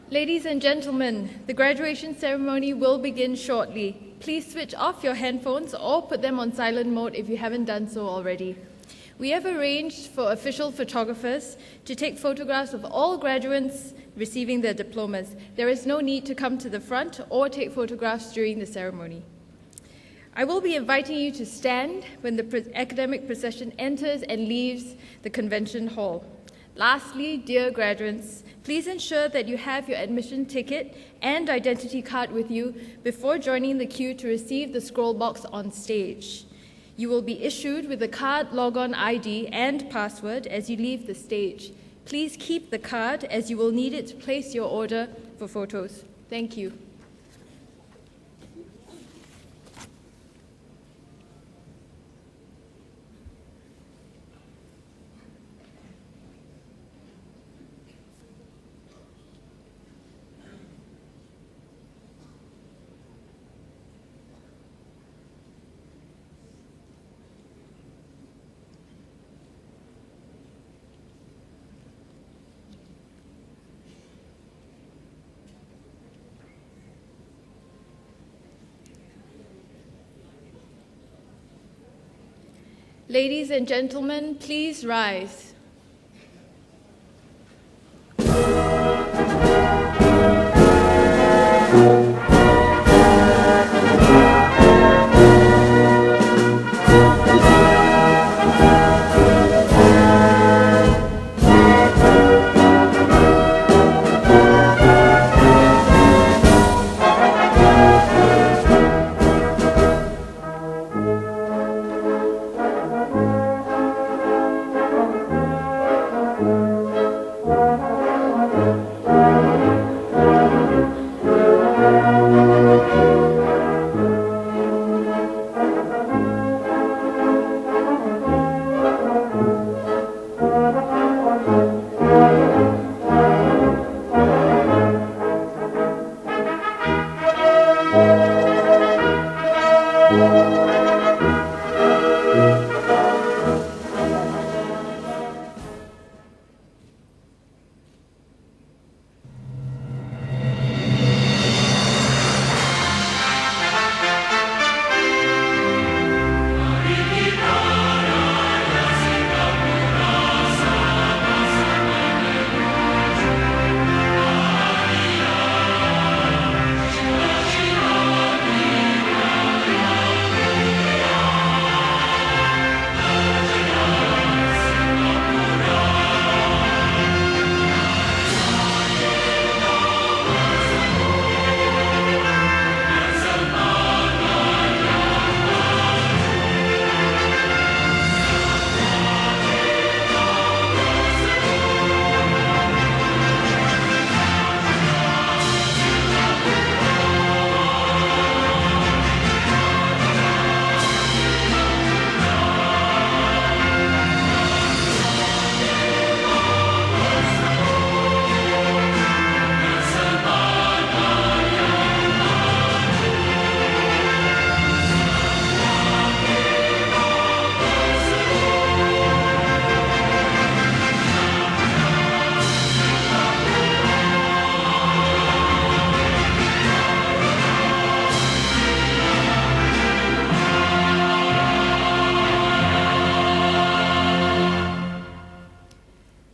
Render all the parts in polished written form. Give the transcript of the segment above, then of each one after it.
Ladies and gentlemen, the graduation ceremony will begin shortly. Please switch off your handphones or put them on silent mode if you haven't done so already. We have arranged for official photographers to take photographs of all graduates receiving their diplomas. There is no need to come to the front or take photographs during the ceremony. I will be inviting you to stand when the academic procession enters and leaves the convention hall. Lastly, dear graduates, please ensure that you have your admission ticket and identity card with you before joining the queue to receive the scroll box on stage. You will be issued with a card log-on ID and password as you leave the stage. Please keep the card as you will need it to place your order for photos. Thank you. Ladies and gentlemen, please rise.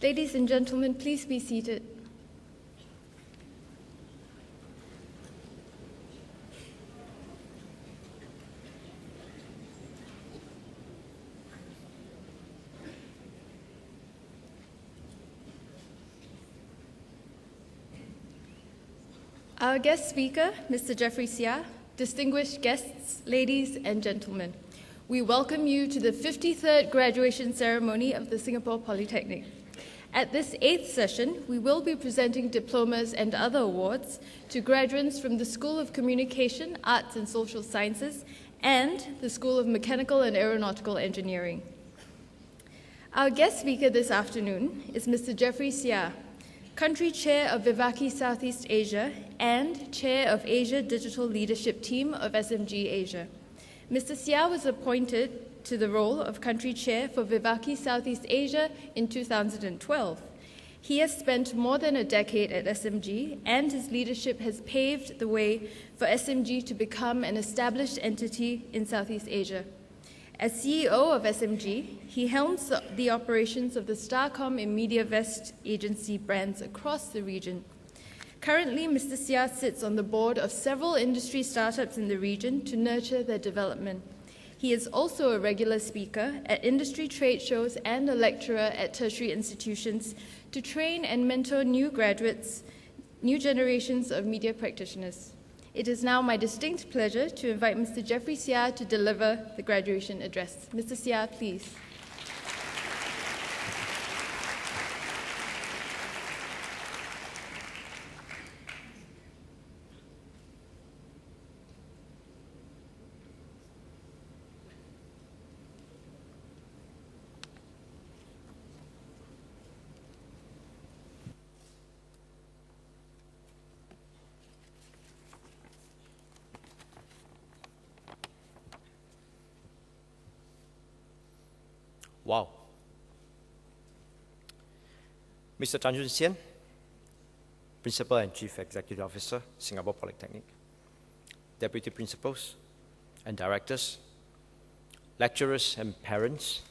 Ladies and gentlemen, please be seated. Our guest speaker, Mr. Jeffrey Sia, distinguished guests, ladies and gentlemen, we welcome you to the 53rd graduation ceremony of the Singapore Polytechnic. At this 8th session, we will be presenting diplomas and other awards to graduates from the School of Communication, Arts and Social Sciences and the School of Mechanical and Aeronautical Engineering. Our guest speaker this afternoon is Mr. Jeffrey Sia, Country Chair of Vivaki Southeast Asia and Chair of Asia Digital Leadership Team of SMG Asia. Mr. Sia was appointed to the role of Country Chair for Vivaki Southeast Asia in 2012. He has spent more than a decade at SMG, and his leadership has paved the way for SMG to become an established entity in Southeast Asia. As CEO of SMG, he helms the operations of the Starcom and MediaVest agency brands across the region. Currently, Mr. Sia sits on the board of several industry startups in the region to nurture their development. He is also a regular speaker at industry trade shows and a lecturer at tertiary institutions to train and mentor new graduates, new generations of media practitioners. It is now my distinct pleasure to invite Mr. Jeffrey Sia to deliver the graduation address. Mr. Sia, please. Wow. Mr. Tan Jun Sian, Principal and Chief Executive Officer, Singapore Polytechnic, Deputy Principals and Directors, lecturers and parents,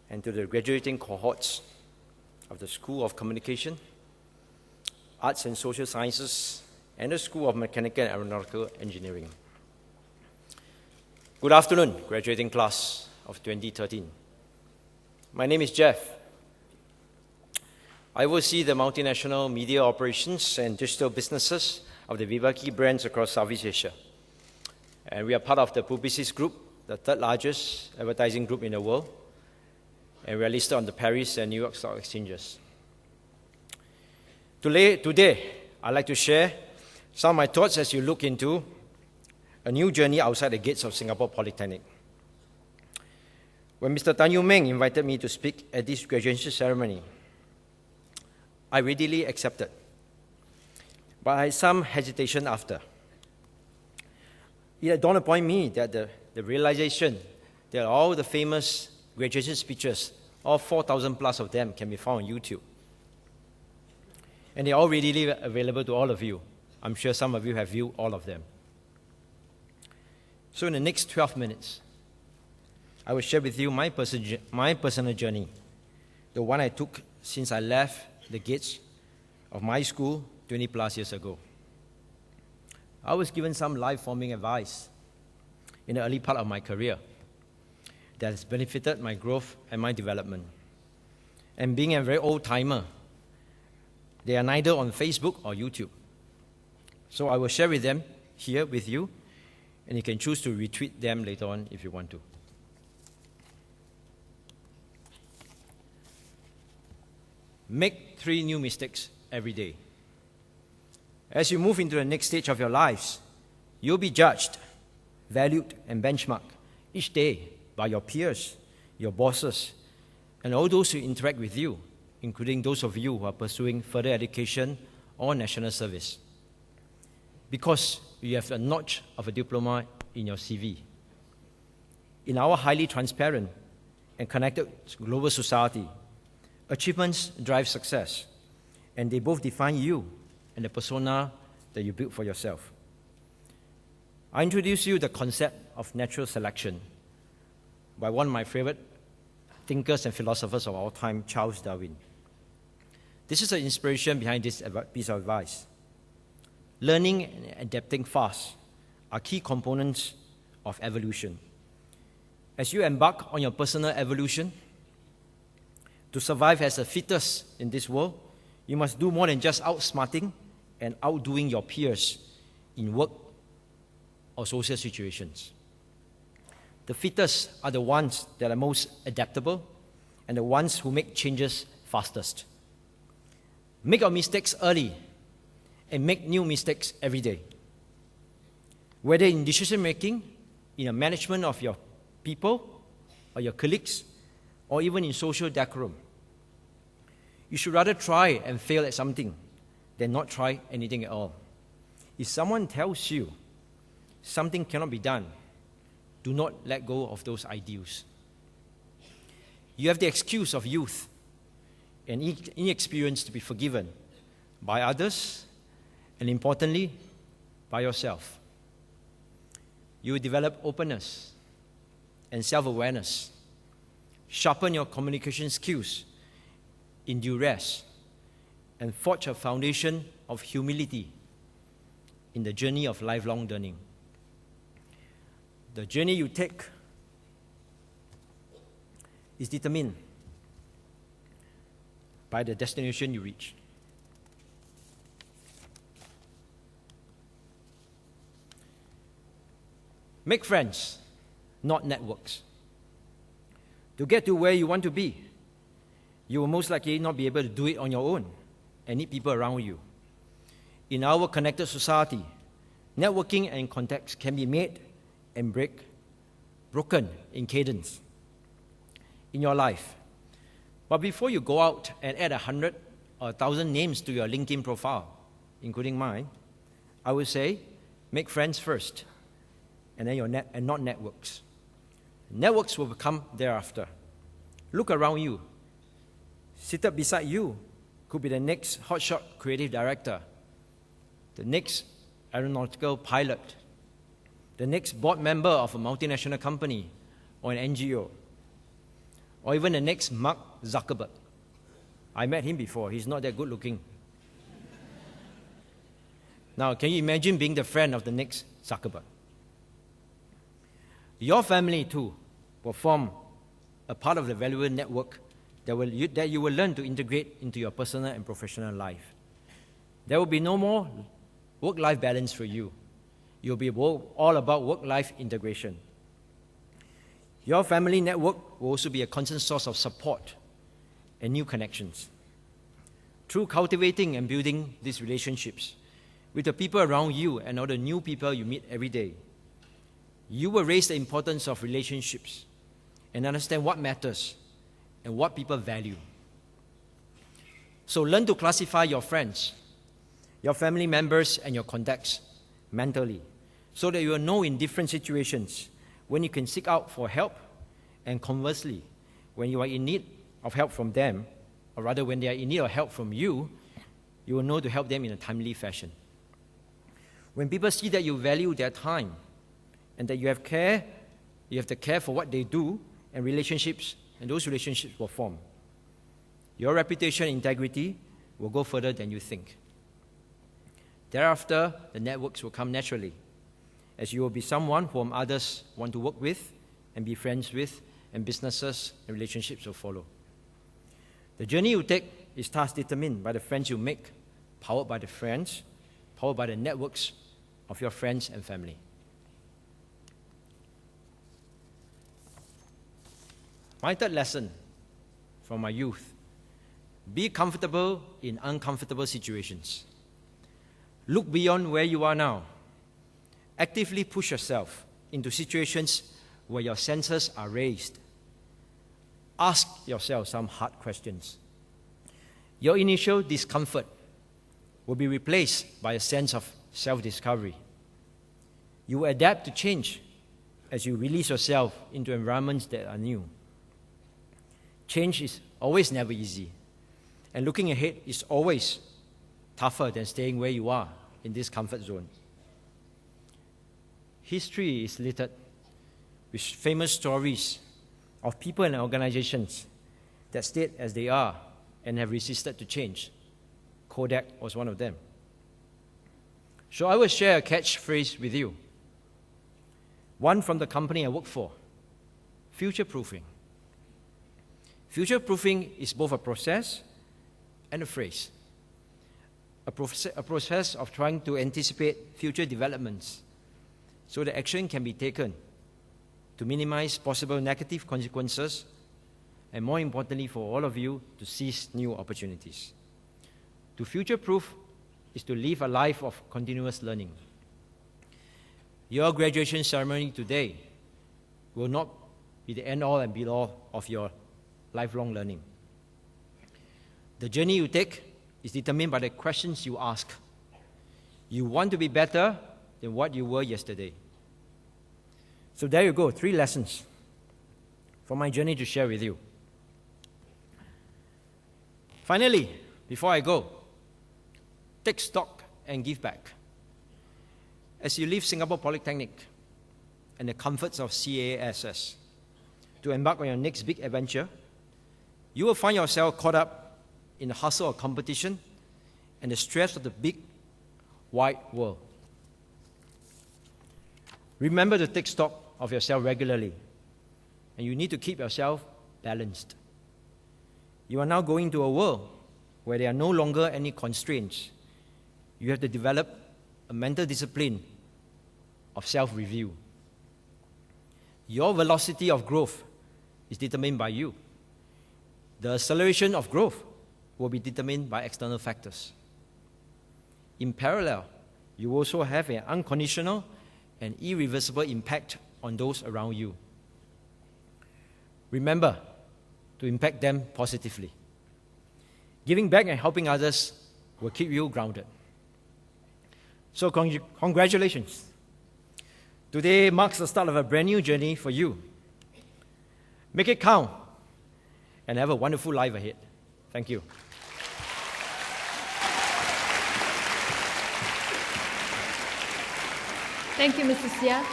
and to the graduating cohorts of the School of Communication, Arts and Social Sciences, and the School of Mechanical and Aeronautical Engineering. Good afternoon, graduating class of 2013. My name is Jeff. I oversee the multinational media operations and digital businesses of the Vivaki brands across Southeast Asia. And we are part of the Publicis Group, the third largest advertising group in the world. And we are listed on the Paris and New York Stock Exchanges. Today, I'd like to share some of my thoughts as you look into a new journey outside the gates of Singapore Polytechnic. When Mr. Tan Yu Meng invited me to speak at this graduation ceremony, I readily accepted, but I had some hesitation after. It dawned upon me that the realization that all the famous graduation speeches, all 4,000 plus of them, can be found on YouTube. And they're all readily available to all of you. I'm sure some of you have viewed all of them. So in the next 12 minutes, I will share with you my personal journey, the one I took since I left the gates of my school 20 plus years ago. I was given some life-forming advice in the early part of my career that has benefited my growth and my development. And being a very old-timer, they are neither on Facebook or YouTube. So I will share with them here with you, and you can choose to retweet them later on if you want to. Make 3 new mistakes every day. As you move into the next stage of your lives, you'll be judged, valued, and benchmarked each day by your peers, your bosses, and all those who interact with you, including those of you who are pursuing further education or national service. Because you have a notch of a diploma in your CV. In our highly transparent and connected global society, achievements drive success, and they both define you and the persona that you build for yourself. I introduce you the concept of natural selection by one of my favorite thinkers and philosophers of our time, Charles Darwin. This is the inspiration behind this piece of advice. Learning and adapting fast are key components of evolution. As you embark on your personal evolution, to survive as a fittest in this world, you must do more than just outsmarting and outdoing your peers in work or social situations. The fittest are the ones that are most adaptable and the ones who make changes fastest. Make your mistakes early and make new mistakes every day. Whether in decision-making, in the management of your people or your colleagues, or even in social decorum. You should rather try and fail at something than not try anything at all. If someone tells you something cannot be done, do not let go of those ideals. You have the excuse of youth, and inexperience to be forgiven by others, and importantly, by yourself. You will develop openness and self-awareness, sharpen your communication skills in duress, and forge a foundation of humility in the journey of lifelong learning. The journey you take is determined by the destination you reach. Make friends, not networks. To get to where you want to be, you will most likely not be able to do it on your own and need people around you. In our connected society, networking and contacts can be made and broken in cadence in your life. But before you go out and add 100 or 1,000 names to your LinkedIn profile, including mine, I would say make friends first, and then and not networks. Networks will come thereafter. Look around you. Seated beside you could be the next hotshot creative director, the next aeronautical pilot, the next board member of a multinational company or an NGO, or even the next Mark Zuckerberg. I met him before. He's not that good looking. Now, can you imagine being the friend of the next Zuckerberg? Your family, too, will form a part of the valuable network that you will learn to integrate into your personal and professional life. There will be no more work-life balance for you. You'll be all about work-life integration. Your family network will also be a constant source of support and new connections. Through cultivating and building these relationships with the people around you and all the new people you meet every day, you will raise the importance of relationships and understand what matters and what people value. So learn to classify your friends, your family members, and your contacts mentally, so that you will know in different situations when you can seek out for help, and conversely, when you are in need of help from them, or rather when they are in need of help from you, you will know to help them in a timely fashion. When people see that you value their time and that you have to care for what they do, and those relationships will form. Your reputation and integrity will go further than you think. Thereafter, the networks will come naturally, as you will be someone whom others want to work with and be friends with, and businesses and relationships will follow. The journey you take is thus determined by the friends you make, powered by the networks of your friends and family. My third lesson from my youth: be comfortable in uncomfortable situations. Look beyond where you are now. Actively push yourself into situations where your senses are raised. Ask yourself some hard questions. Your initial discomfort will be replaced by a sense of self-discovery. You will adapt to change as you release yourself into environments that are new. Change is always never easy, and looking ahead is always tougher than staying where you are in this comfort zone. History is littered with famous stories of people and organizations that stayed as they are and have resisted to change. Kodak was one of them. So I will share a catchphrase with you. One from the company I work for: future-proofing. Future-proofing is both a process and a phrase. A process of trying to anticipate future developments so that action can be taken to minimize possible negative consequences, and more importantly for all of you, to seize new opportunities. To future-proof is to live a life of continuous learning. Your graduation ceremony today will not be the end-all and be-all of your lifelong learning. The journey you take is determined by the questions you ask. You want to be better than what you were yesterday. So there you go, 3 lessons from my journey to share with you. Finally, before I go, take stock and give back. As you leave Singapore Polytechnic and the comforts of CASS to embark on your next big adventure, you will find yourself caught up in the hustle of competition and the stress of the big, wide world. Remember to take stock of yourself regularly, and you need to keep yourself balanced. You are now going to a world where there are no longer any constraints. You have to develop a mental discipline of self-review. Your velocity of growth is determined by you. The acceleration of growth will be determined by external factors. In parallel, you also have an unconditional and irreversible impact on those around you. Remember to impact them positively. Giving back and helping others will keep you grounded. So congratulations. Today marks the start of a brand new journey for you. Make it count and have a wonderful life ahead. Thank you. Thank you, Mr. Sia.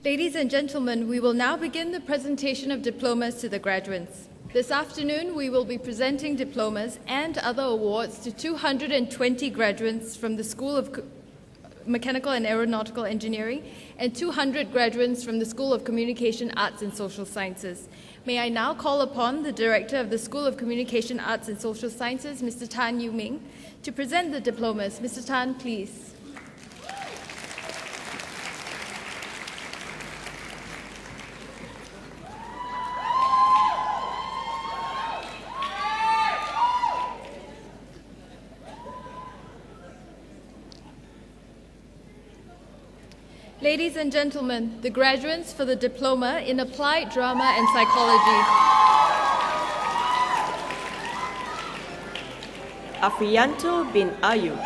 Ladies and gentlemen, we will now begin the presentation of diplomas to the graduates. This afternoon, we will be presenting diplomas and other awards to 220 graduates from the School of Mechanical and Aeronautical Engineering and 200 graduates from the School of Communication Arts and Social Sciences. May I now call upon the Director of the School of Communication Arts and Social Sciences, Mr. Tan Yu Ming, to present the diplomas. Mr. Tan, please. Ladies and gentlemen, the graduates for the Diploma in Applied Drama and Psychology. Afriyanto bin Ayub.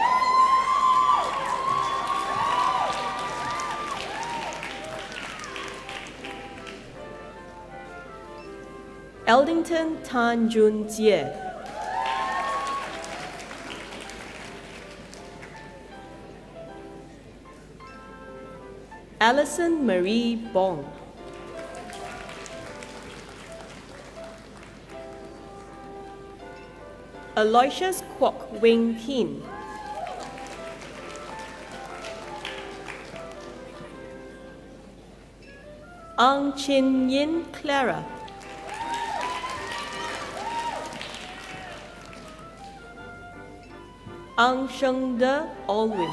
Eldington Tan Jun Jie. Alison Marie Bong. Aloysius Kwok Wing Hin. Ang Chin Yin Clara. Ang Sheng De Alwyn.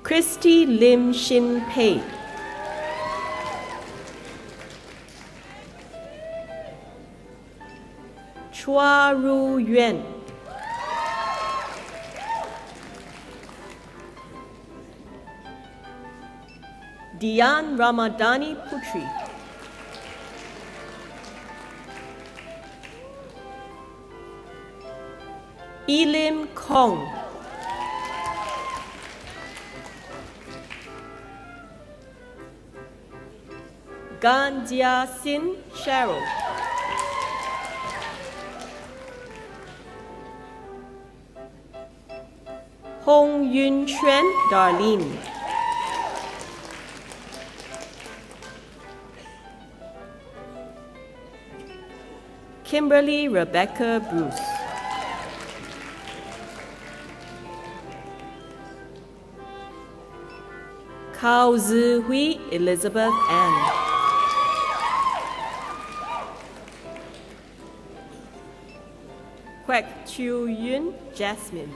Christy Lim Shin Pei. Chua Ru Yuan. Dian Ramadani Putri. Elim Kong. Gan Jia Sin Cheryl. Hong Yun Chuan Darlene. Kimberly Rebecca Bruce. Kao Zihui Elizabeth Ann. Kwek Chiu Yun Jasmine.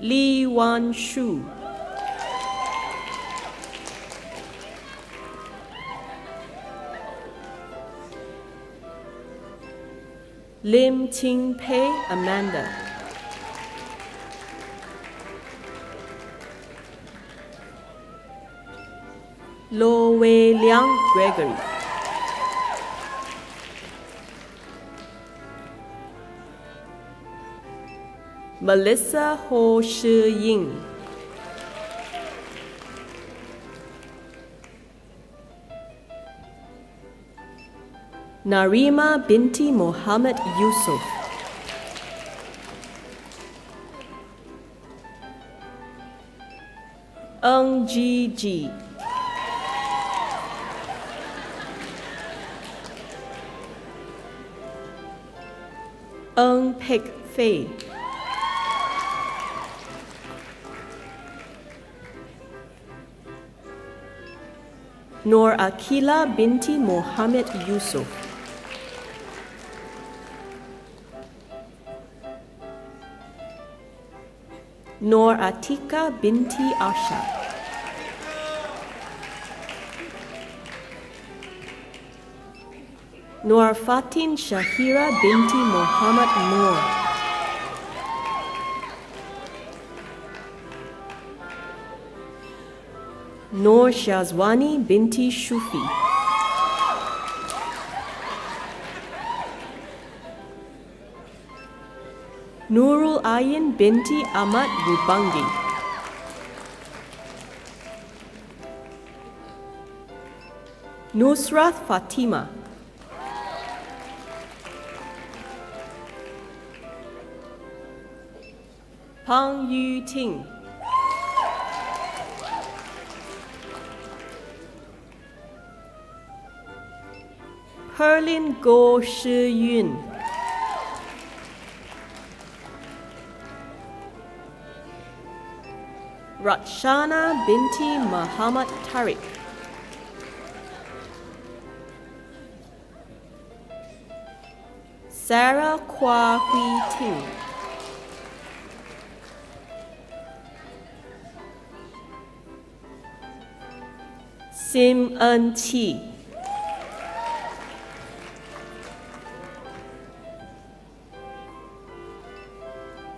Li Wan Shu. Lim Ting Pei Amanda. Lo Wei Liang Gregory, Melissa Ho Shi Ying, Narima binti Mohammed Yusuf, Ng Ji Ji, Ng Pek Fei, Nur Akila binti Mohammed Yusuf, Nur Atika binti Asha, Nur Fatin Shahira binti Muhammad Noor, Nur Shazwani binti Shufi, Nurul Ayin binti Ahmad Rubangi, Nusrat Fatima, Pang Yu Ting, Perlin Go Shi Yun, Ratshana binti Muhammad Tariq, Sarah Kwa Hui Ting, Sim En Chi,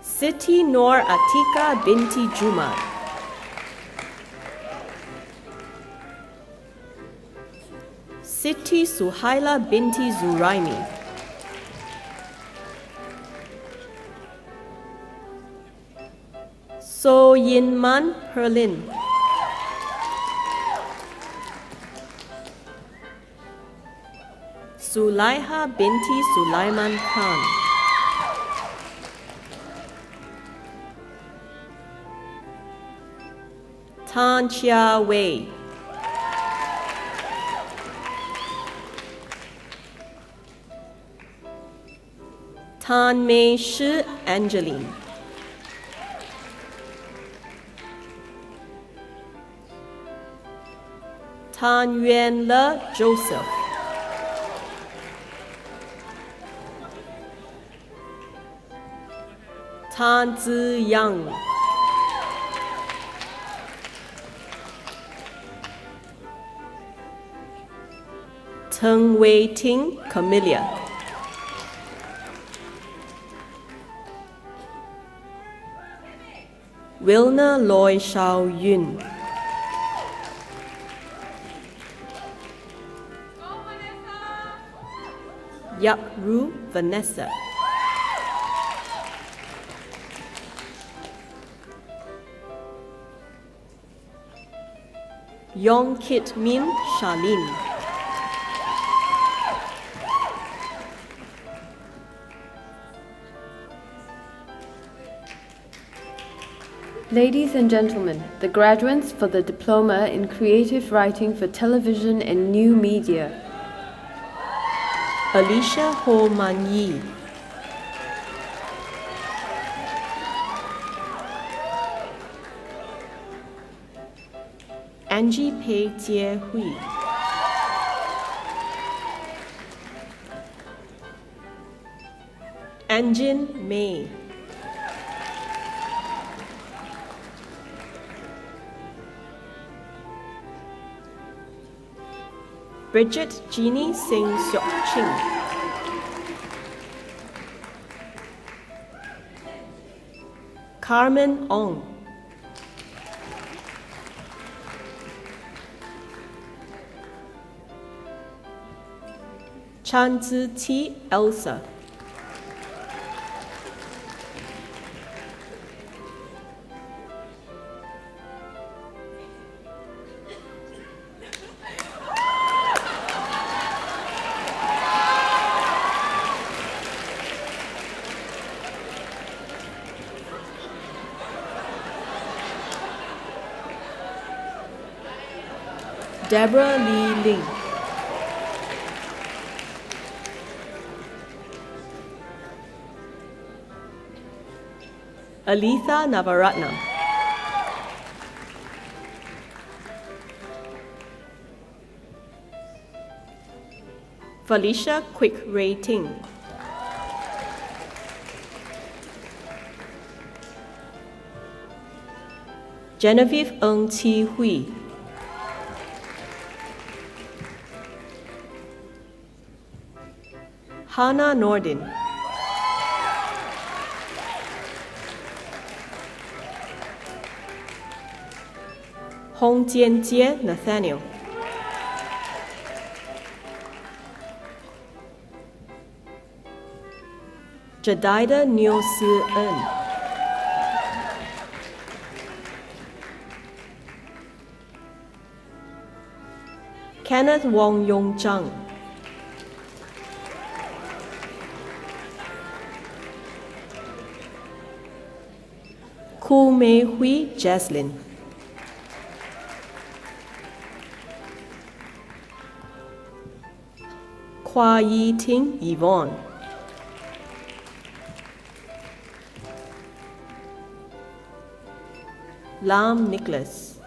Siti Nur Atika binti Juma, Siti Suhaila binti Zuraimi, So Yinman Perlin, Sulaiha binti Sulaiman Khan, Tan Chia Wei, Tan Mei Shi Angeline, Tan Yuan Le Joseph, Tan Zi Yang, Teng Wei Ting Camellia, Wilna Loy Shao Yun, Yak Ru Vanessa, Yong Kit Min Charlene, Ladies and gentlemen, the graduates for the Diploma in Creative Writing for Television and New Media. Alicia Ho Man Yi, Angie Pei Jie Hui, Anjin Mei, Bridget Jeannie Singh Seok Ching, Carmen Ong, Chan Zi Ti Elsa. Deborah Lee Ling. Alitha Navaratnam. Felicia Quick Ray Ting. Genevieve Ng Chi Hui. Hannah Nordin. Hong Jianjie Nathaniel. Jadida Neo Si En. Kenneth Wong Yong Zhang. Ku Mei Hui Jaslyn. Kwa Yi Ting Yvonne. Lam Nicholas.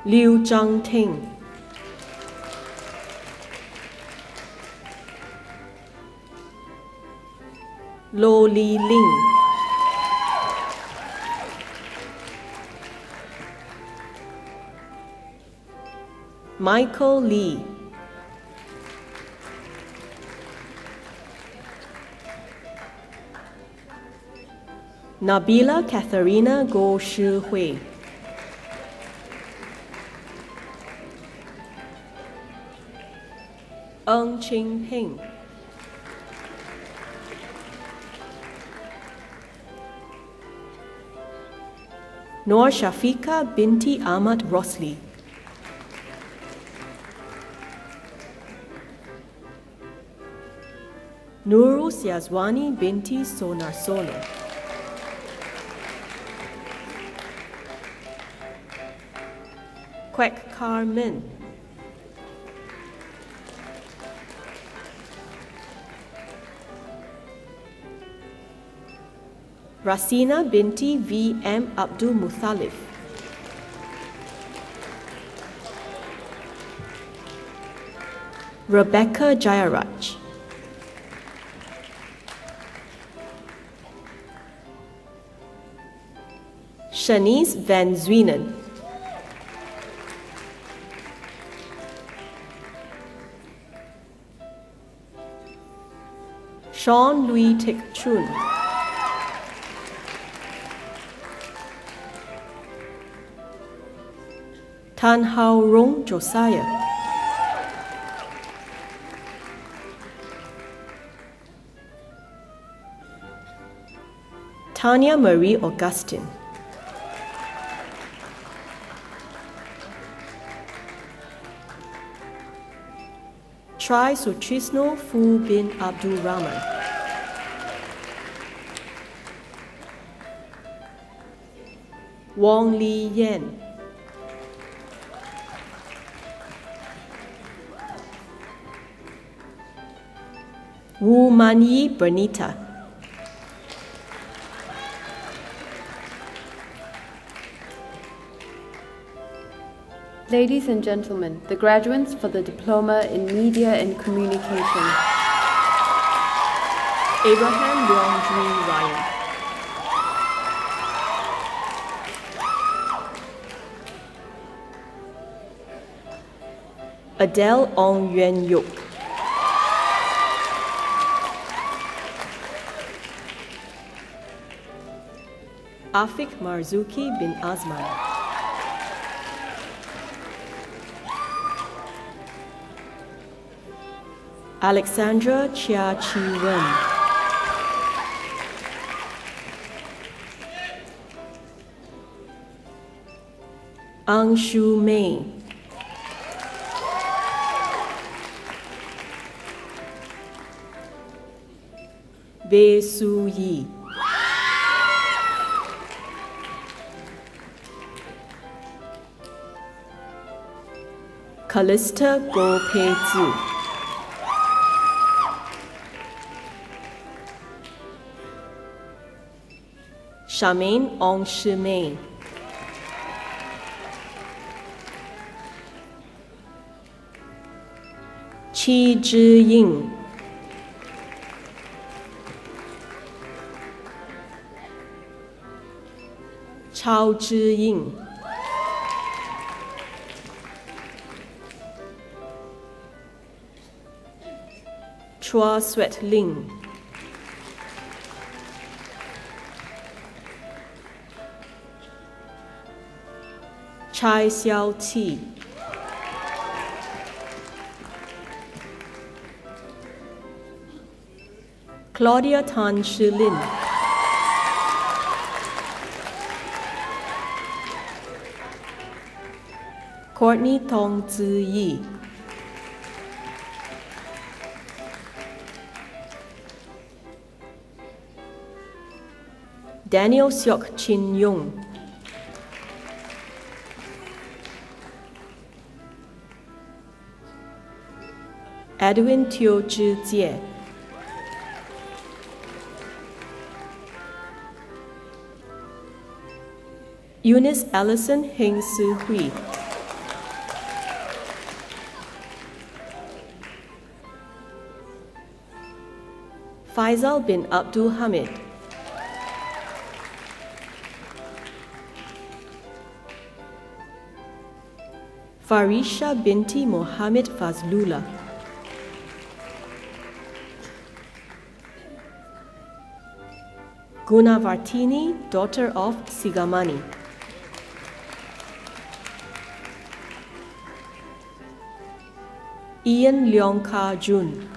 Liu Zhang Ting. Lo Li Ling. Michael Lee. Nabila Katharina Go Shi Hui. Ng Ching Ping. Noor Shafika binti Ahmad Rosli. Nurus Yazwani binti Sonar Solo. Kwek Kar Min. Rasina binti V.M. Abdul Muthalif. Rebecca Jayaraj. Shanice Van Zwienen. Sean Louis Tek Chun. Tan Hao Rong Josiah. Tanya Marie Augustine. Tri Sutrisno Fu bin Abdul Rahman. Wong Li Yen. Wu Manyi Bernita. Ladies and gentlemen, the graduates for the Diploma in Media and Communication. Abraham Leong Jui Ryan. Adele Ong Yuan Yuk. Afiq Marzuki bin Azman. Alexandra Chia Chi Wen. Ang Shu Mei. Bei Su Yi. Callista Go Pei Zi. Charmaine Ong Shi Mei. Qi Zhi Ying. Chao Zhi Ying. Chua Sweat Ling. Chai Xiao Qi. Claudia Tan Shilin. Courtney Tong Zi Yi. Daniel Seok Chin Yung. Edwin Teo Zhi Jie. Eunice Allison Heng Si Hui. Faisal bin Abdul Hamid. Farisha binti Mohammed Fazlullah. Gunavartini, daughter of Sigamani. Ian Leong Ka Jun.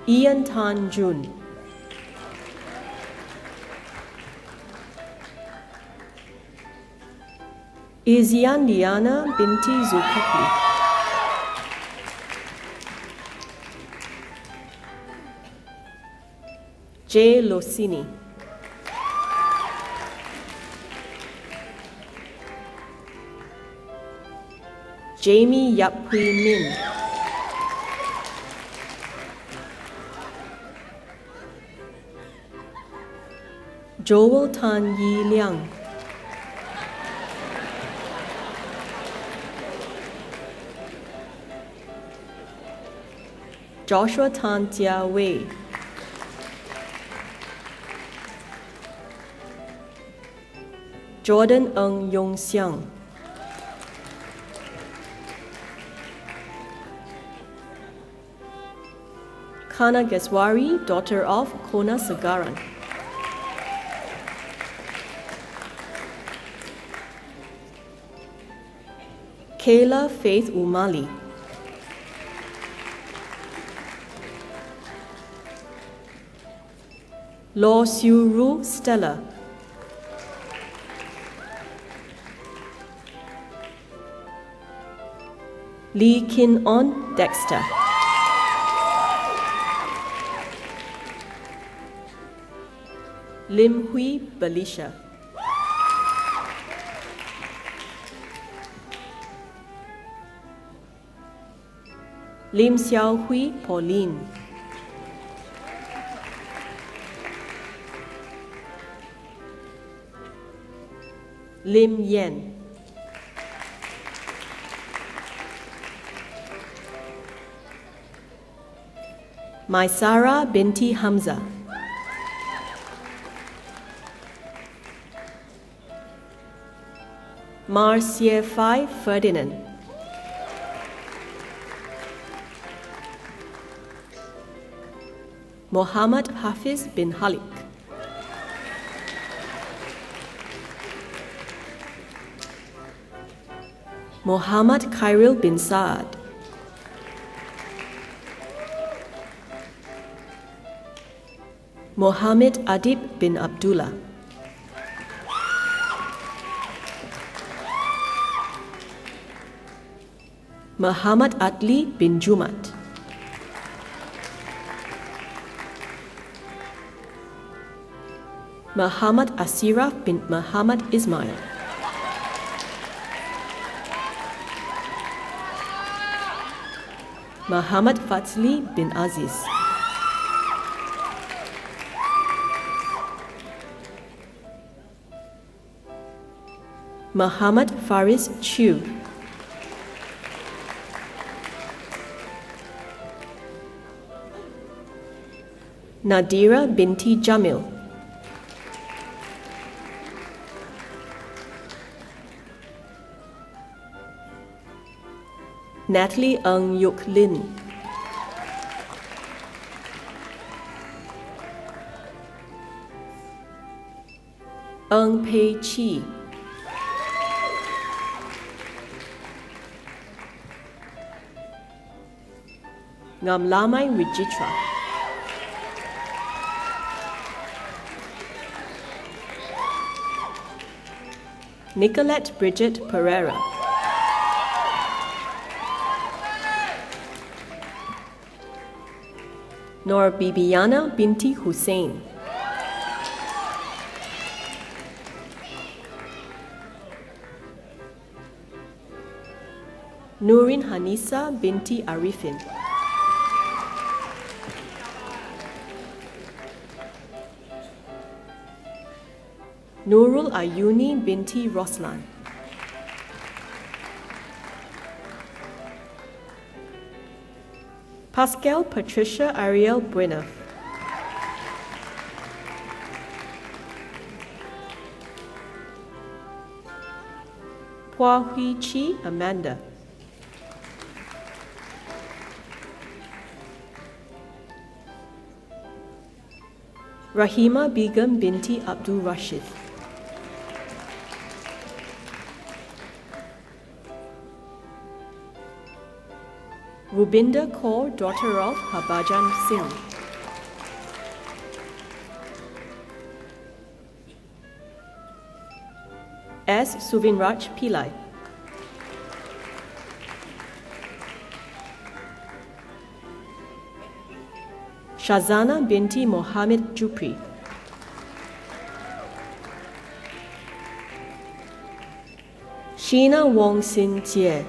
Ian Tan Jun. Izian Liana binti Zulkifli. J. Losini. Jamie Yap Hui Min. Joel Tan Yi Liang. Joshua Tan Jia Wei. Jordan Ng Yong Xiang. Kana Geswari, daughter of Kona Sagaran. Kayla Faith Umali. Lo Siu Ru Stella. Lee Kin On Dexter. Lim Hui Belisha. Lim Xiao Hui Pauline. Lim Yen. Maisara binti Hamza. Marcia Fai Ferdinand. Muhammad Hafiz bin Halik. Muhammad Khairil bin Saad. Mohammed Adib bin Abdullah. Muhammad Adli bin Jumat. Muhammad Asiraf bin Muhammad Ismail. Muhammad Fazli bin Aziz. Muhammad Faris Chu. Nadira binti Jamil. Natalie Ng Yuk Lin. Ng Pei Chi. Ngamlamai Wijitra. Nicolette Bridget Pereira. Nor Bibiana binti Hussein. Nurin Hanisa binti Arifin. Nurul Ayuni binti Roslan. Pascal Patricia Ariel Buena. Hua Hui Chi Amanda. Rahima Begum binti Abdul Rashid. Rubinder Kaur, daughter of Harbhajan Singh. S. Suvinraj Pillai. Shazana binti Mohammed Jupri. Sheena Wong Sin Jie.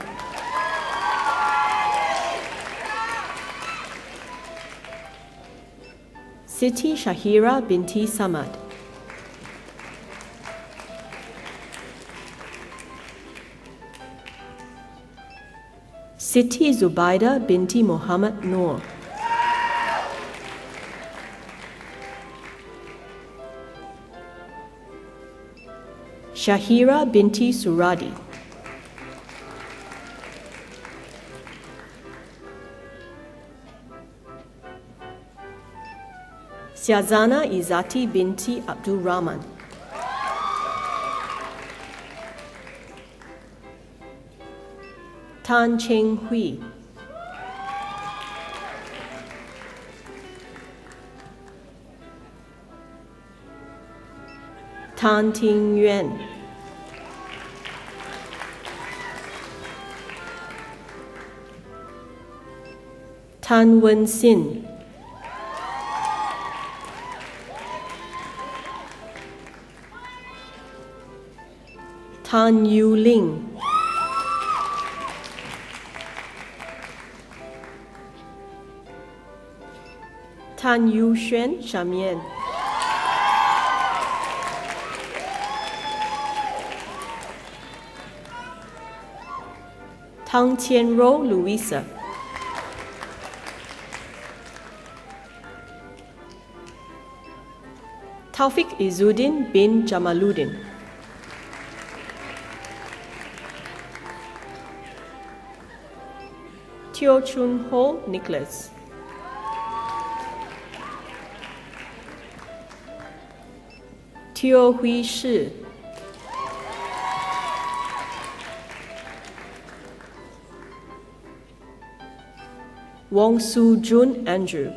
Siti Shahira binti Samad. Siti Zubaida binti Muhammad Noor. Shahira binti Suradi. Siazana Izati binti Abdul Rahman. Tan Cheng Hui. Tan Ting Yuan. Tan Wen Sin. Tan Yu Ling. Tan Yu Xuan Shamian. Tang Tianro Louisa. Taufik Izzuddin bin Jamaluddin. Teo Chun Ho Nicholas. Teo Hui Shi, Wong Soo Jun Andrew,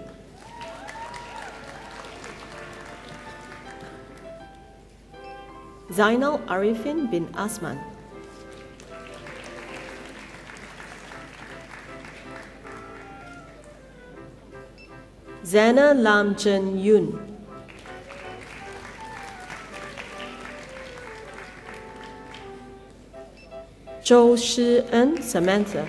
Zainal Arifin bin Asman, Zana Lam Chen Yun, Zhou Shi En Samantha,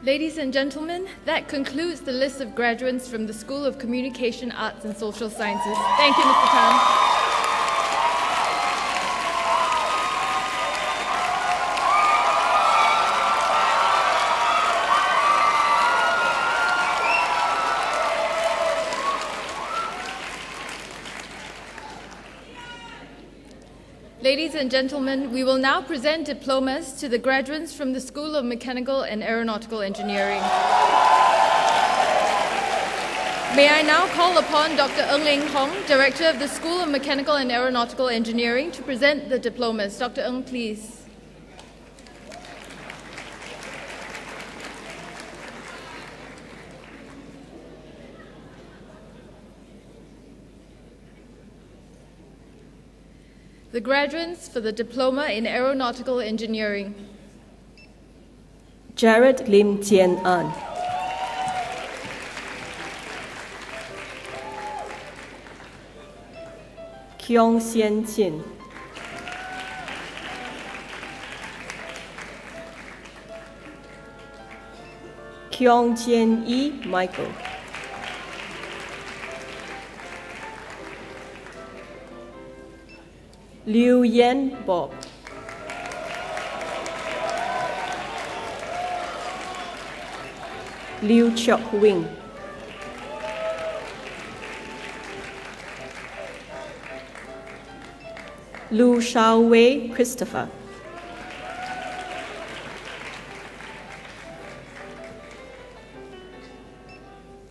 Ladies and gentlemen, that concludes the list of graduates from the School of Communication, Arts and Social Sciences. Thank you, Mr. Tan. Ladies and gentlemen, we will now present diplomas to the graduates from the School of Mechanical and Aeronautical Engineering. May I now call upon Dr. Ng Leng Hong, Director of the School of Mechanical and Aeronautical Engineering, to present the diplomas. Dr. Ng, please. The graduates for the Diploma in Aeronautical Engineering. Jared Lim Tien An, Kiong Sien Chin, Kiong Jian Yi Michael, Liu Yan Bob, Liu Chok Wing, Lu Shao Wei Christopher,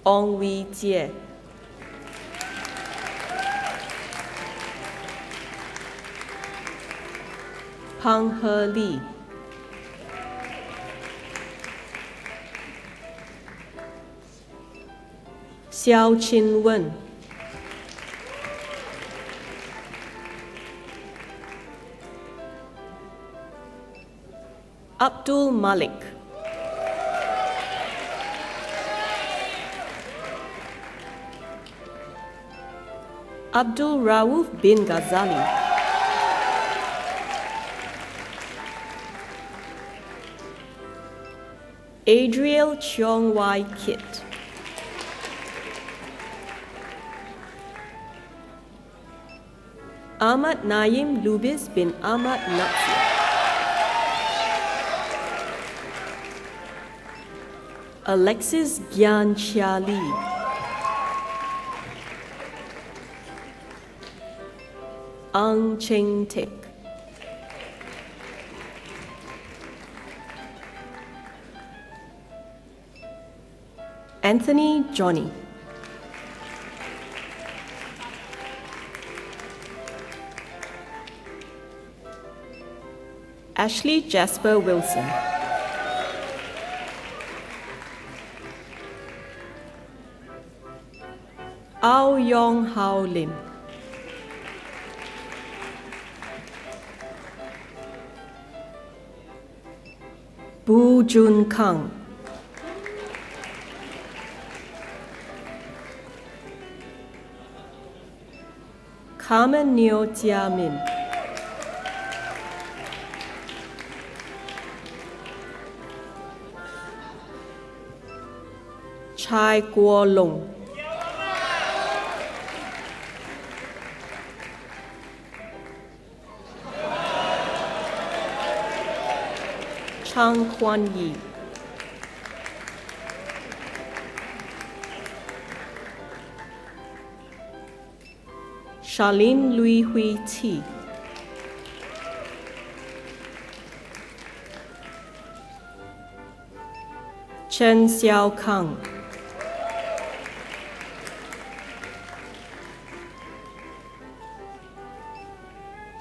Ong Wei Jie, Pang He Li, Xiao Chin Wen, Abdul Malik, Abdul Rauf bin Ghazali, Adriel Cheong Wai Kit, Ahmad Naim Lubis bin Ahmad Natsir, Alexis Gyan Chia Lee, Ang Cheng Tik, Anthony Johnny, Ashley Jasper Wilson, Ao Yong Hao Lim, Bu Jun Kang, Carmen Neo Tia Min, Chai Guo Long, Chang Kwan Yi, Charlene Lui Hui Ti, Chen Xiao Kang,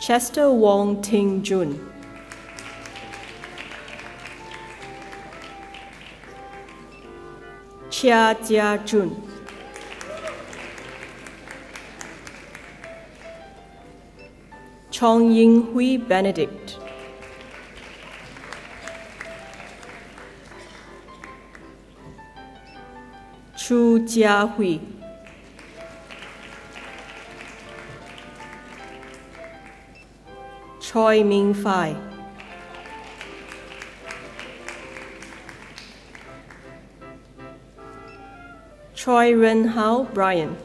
Chester Wong Ting Jun, Chia Jia Jun, Chong Ying Hui Benedict, Chu Jia Hui, Choi Ming Fai, Choi Ren Hao Brian,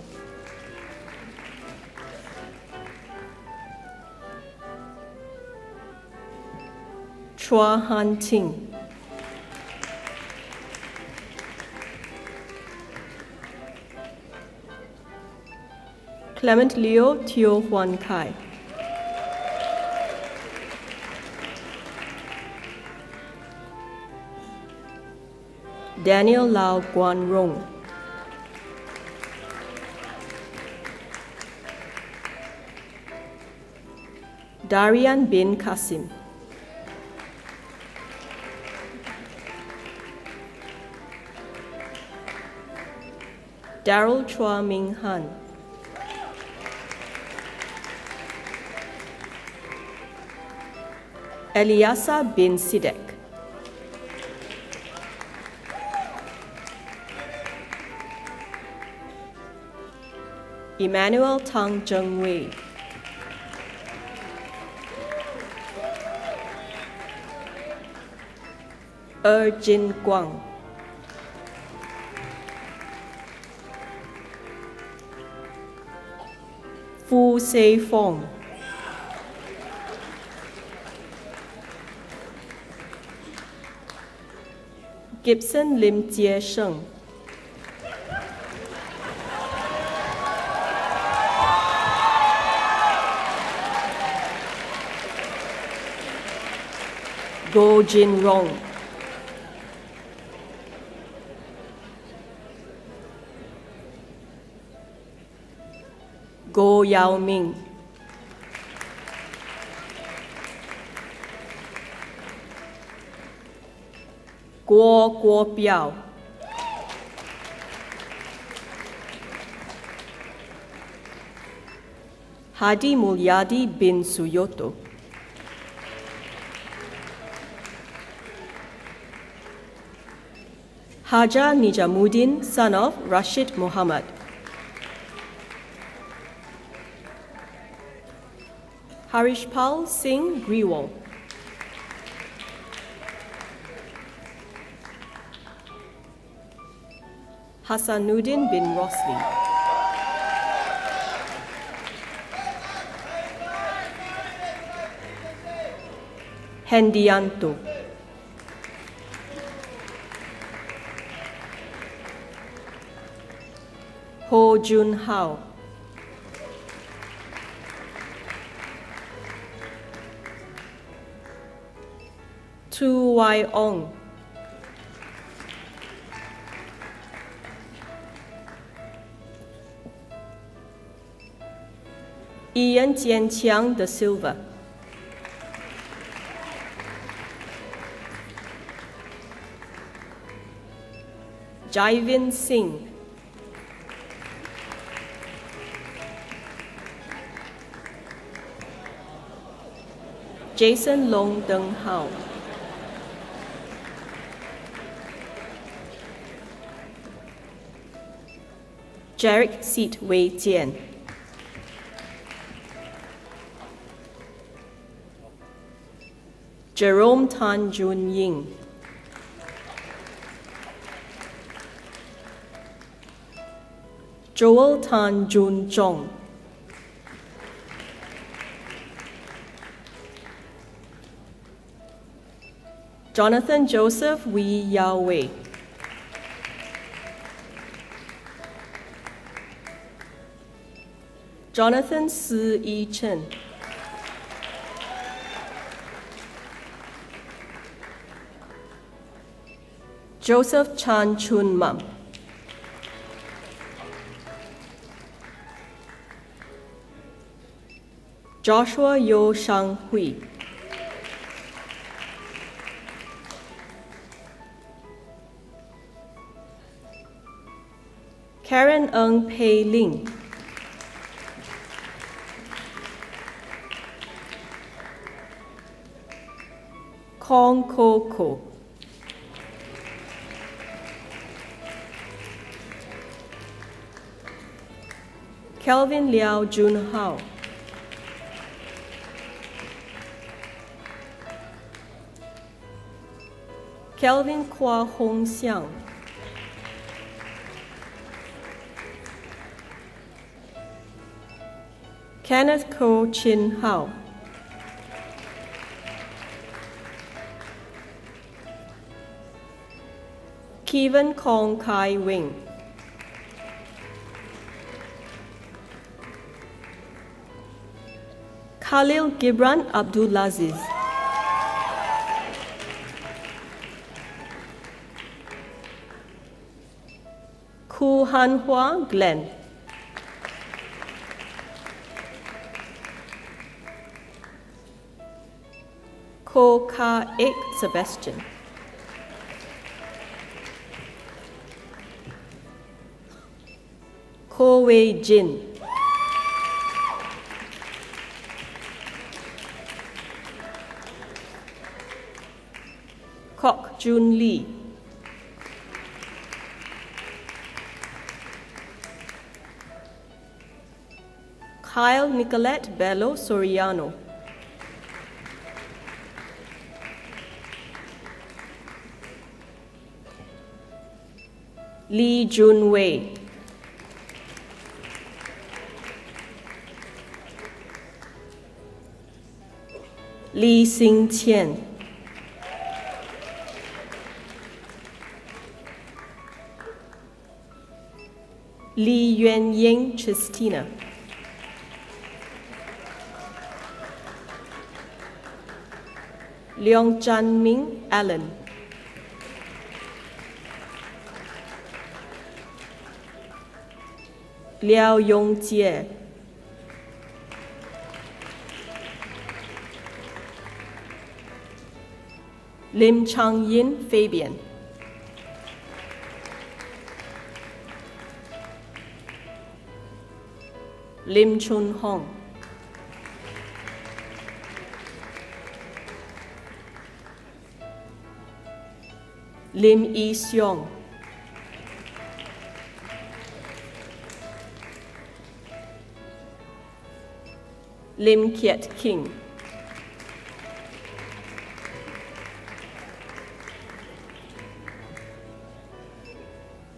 Chua Han Ting, Clement Leo Teo Huan Kai, Daniel Lau Guan Rong, Darian bin Kasim, Daryl Chua Ming Han, Eliasa bin Sidek, Emmanuel Tang Zheng Wei, Jin Guang, Fu Sei Fong, Gibson Lim Jie Sheng, Go Jin Rong, Go Yao Ming, Guo Biao, Hadi Mulyadi bin Suyoto, Haja Nijamuddin, son of Rashid Muhammad, Harishpal Singh Griwal, Hassanuddin bin Rosli, Hendianto, Ho Jun Hao, Tu Wai Ong, Ian Jianqiang da Silva, Jaivin Singh, Jason Long Deng Hao, Jarek Seet Wei Jian, Jerome Tan Jun Ying, Joel Tan Jun Zhong, Jonathan Joseph Wee Yao Wei, Jonathan Si Yi Chen, Joseph Chan Chun Mam. Joshua Yo Shang Hui. Karen Ng Pei Ling. Kong Ko Ko. Kelvin Liao Jun Hao. Kelvin Kwa Hong Xiang. Kenneth Ko Chin Hao. Kevin Kong Kai Wing. Khalil Gibran Abdulaziz. Ku Han Hua Glenn. Ko Ka Ek Sebastian. Ko Wei Jin. Kok Jun Lee. Kyle Nicolette Bello Soriano. Lee Jun Wei. Lee Xing Qian. Lee Yuan Ying Christina. Leong Chan Ming Alan. Liao Yong Jie. Lim Chang Yin Fabian. Lim Chun Hong. Lim Yi Seong. Lim Kiet King.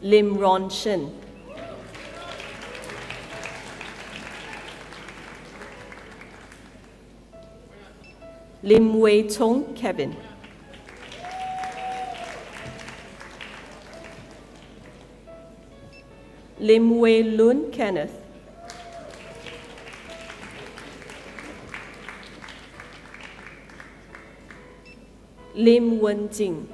Lim Ron Shin. Lim Wei Tong Kevin. Lim Wei Lun Kenneth. Lim Wen Jing.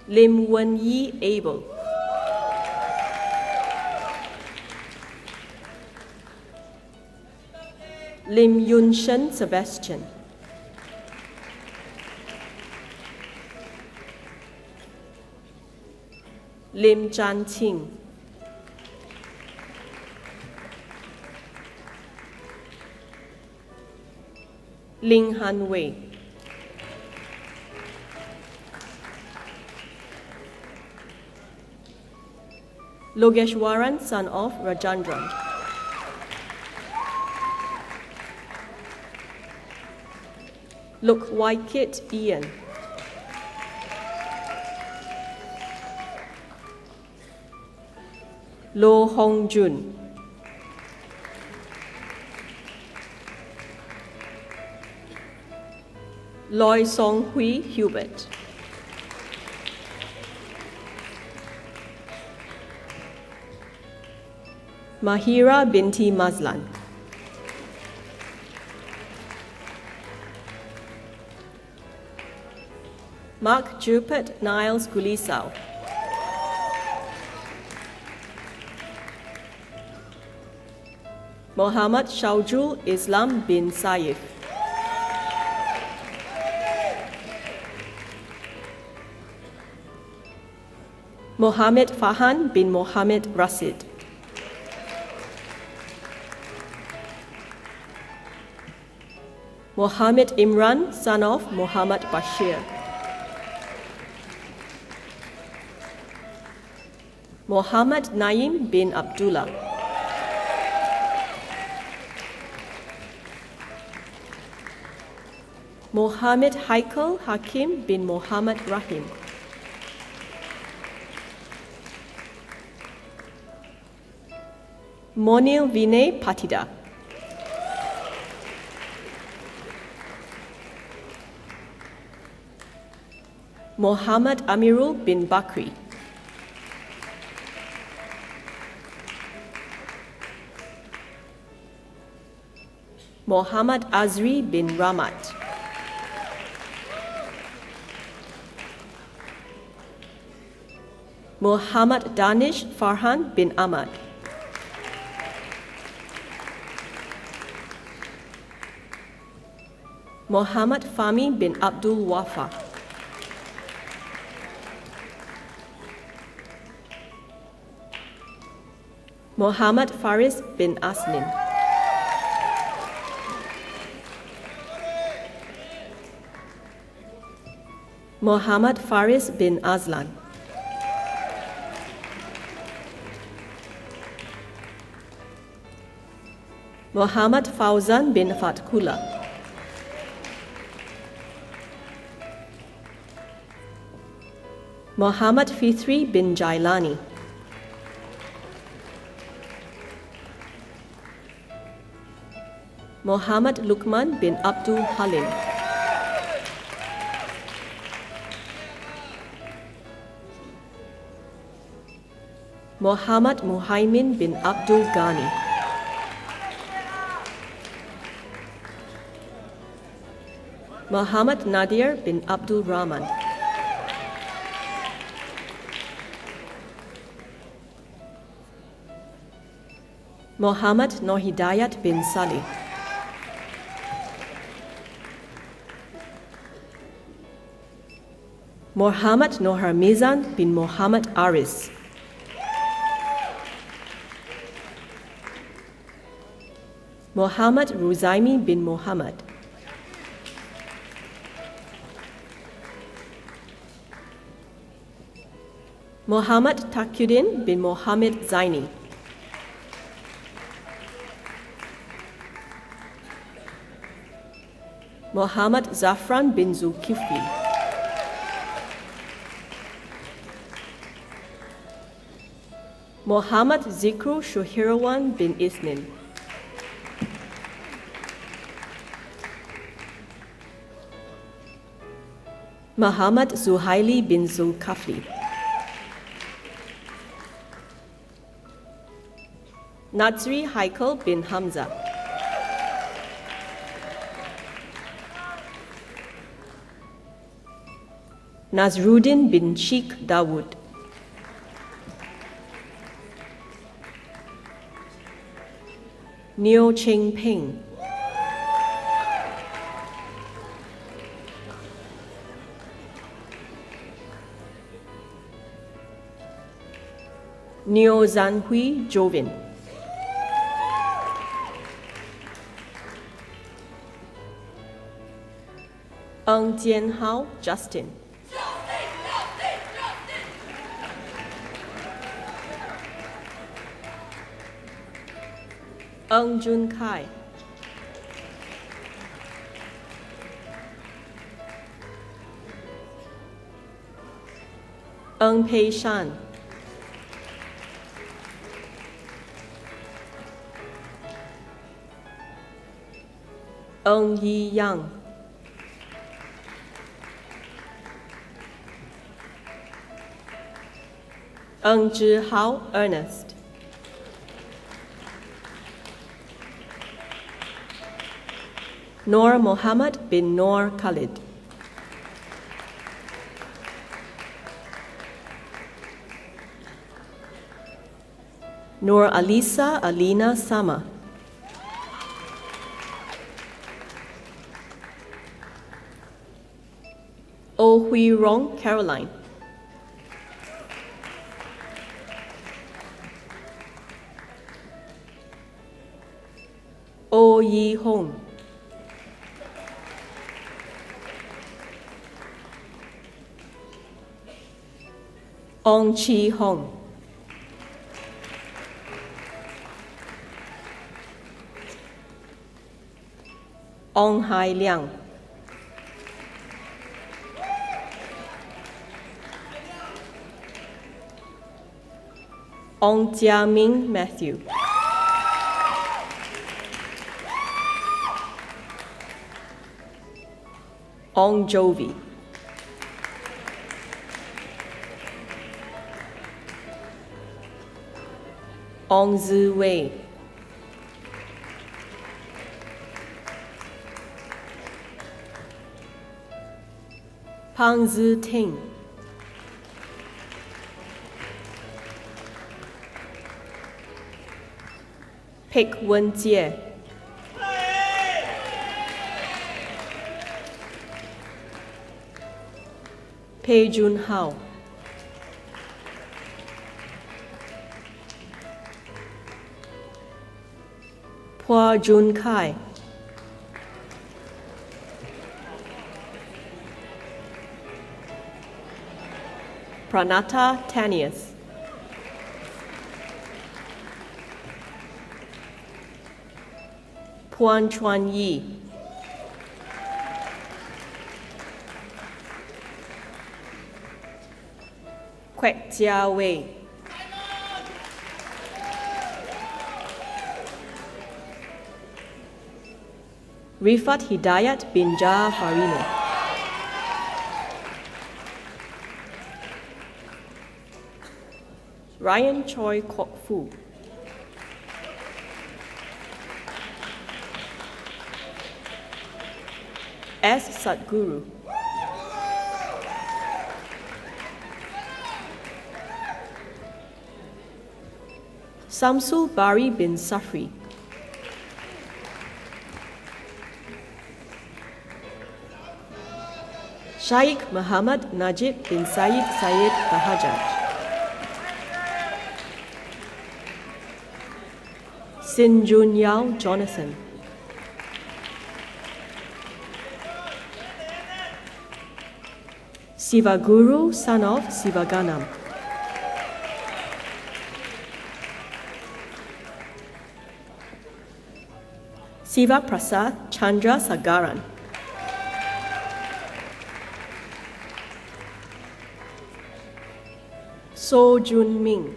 Lim Wen Yi Abel. Lim Yun Shen Sebastian. Lim Chan Ting. Ling Han Wei. Logeshwaran, son of Rajandran. Look Waikit Ian. Lo Hong Jun. Loi Song Hui Hubert. Mahira binti Mazlan. Mark Jupert Niles Gulisau. Mohammad Shaujul Islam bin Saif. Mohammed Fahan bin Mohammed Rasid. Mohammed Imran, son of Mohammed Bashir. Mohammed Naim bin Abdullah. Mohammed Haikal Hakim bin Mohammed Rahim. Monil Vinay Patida. Mohammed Amirul bin Bakri. Mohammad Azri bin Ramat. Mohammad Danish Farhan bin Ahmad. Mohammad Fahmi bin Abdul Wafa. Mohammad Faris bin Aslin. Mohammad Faris bin Azlan. Mohammad Fauzan bin Fatkula. Mohammad Fithri bin Jailani. Mohammad Lukman bin Abdul Halim. Mohammad Muhaimin bin Abdul Ghani. Mohammad Nadir bin Abdul Rahman. Mohammad Nohidayat bin Salih. Mohammad Noharmizan bin Mohammad Aris. Mohammad Ruzaimi bin Mohammad. Mohammad Takyuddin bin Mohammad Zaini. Mohammad Zafran bin Zulkifli. Mohammad Zikru Shuhirawan bin Isnin. Muhammad Zuhaili bin Zulkafli. Nazri Haikal bin Hamza. Nazruddin bin Sheikh Dawood. Neo Cheng Peng. Neo Zanhui Jovin. Ng Jian Hao Justin. Ng Jun Kai. Ng Pei Shan. Ng Yi Yang. Ng Zhi Hao Ernest. Noor Mohammed bin Noor Khalid. Nur Alisa Alina Sama. Oh Hui Rong Caroline. Oh Yi Hong. Ong Chi Hong. Ong Hai Liang. Ong Jia Ming Matthew. Ong Jovi. Ong Zi Wei. Pang Zi Ting. Pick Wen Jie. Pei Jun Hao. Phua Jun Kai. Pranata Tanius. Puan Chuan Yi. Kwek Jia Wei. Rifat Hidayat bin Jah Farino. Ryan Choi Kok Fu. S. Sadguru. Samsul Bari bin Safri. Shaikh Muhammad Najib bin Said Syed Bahajat. Sin Jun Yao Jonathan. Sivaguru, son of Sivaganam. Siva Prasad Chandra Sagaran. So Jun Ming.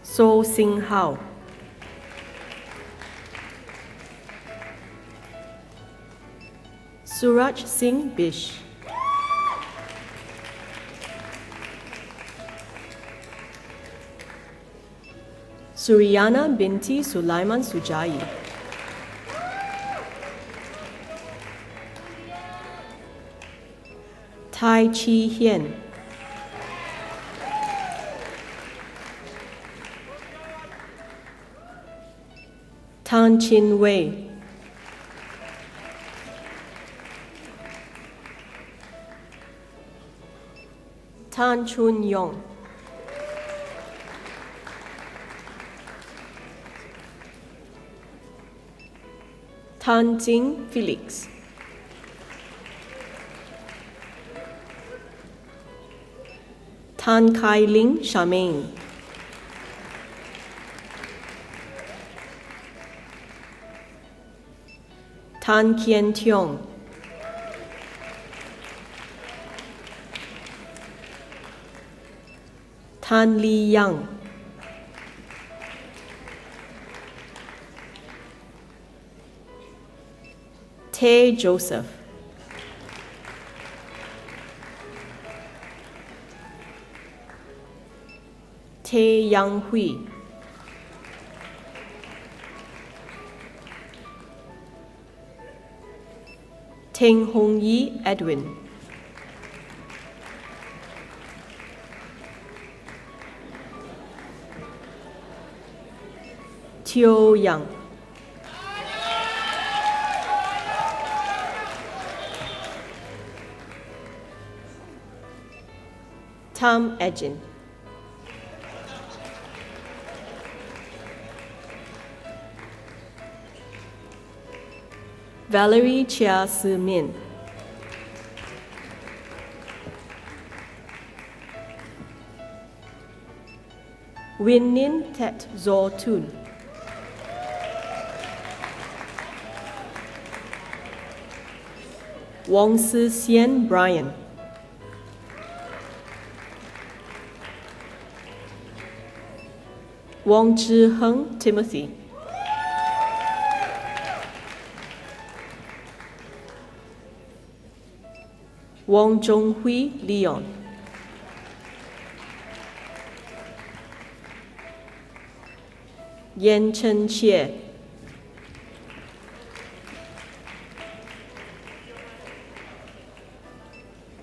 So Sing Hao. Suraj Singh Bish. Suryana binti Sulaiman Sujayi. Tai Chi Hien. Tan Chin Wei. Tan Chun Yong. Tan Jing Felix. Tan Kai Ling Charmaine. Tan Kien Tiong. Tan Li Yang. Tae Joseph. Tae Yang Hui. Teng Hong Yi Edwin. Teo Yang. Tam Ejin. Valerie Chia Si Min. Win Nin Tet Zo Tun. Wong Si Sien Brian. Wong Zhi Heng Timothy. Wong Zhonghui Leon. Yen Chen Xie.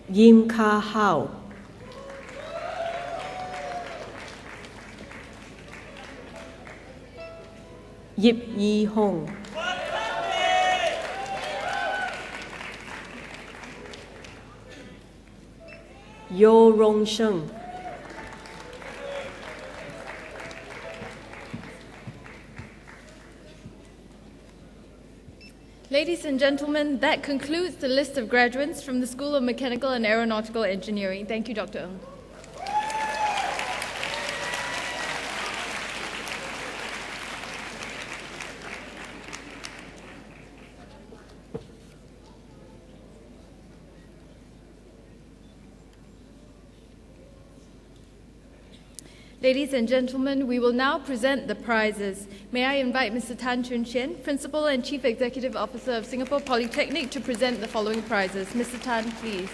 Yim Ka Hao. Yip Yi Hong. Yo Rong Sheng. Ladies and gentlemen, that concludes the list of graduates from the School of Mechanical and Aeronautical Engineering. Thank you, Dr. Ng. Ladies and gentlemen, we will now present the prizes. May I invite Mr. Tan Chun Chien, Principal and Chief Executive Officer of Singapore Polytechnic, to present the following prizes. Mr. Tan, please.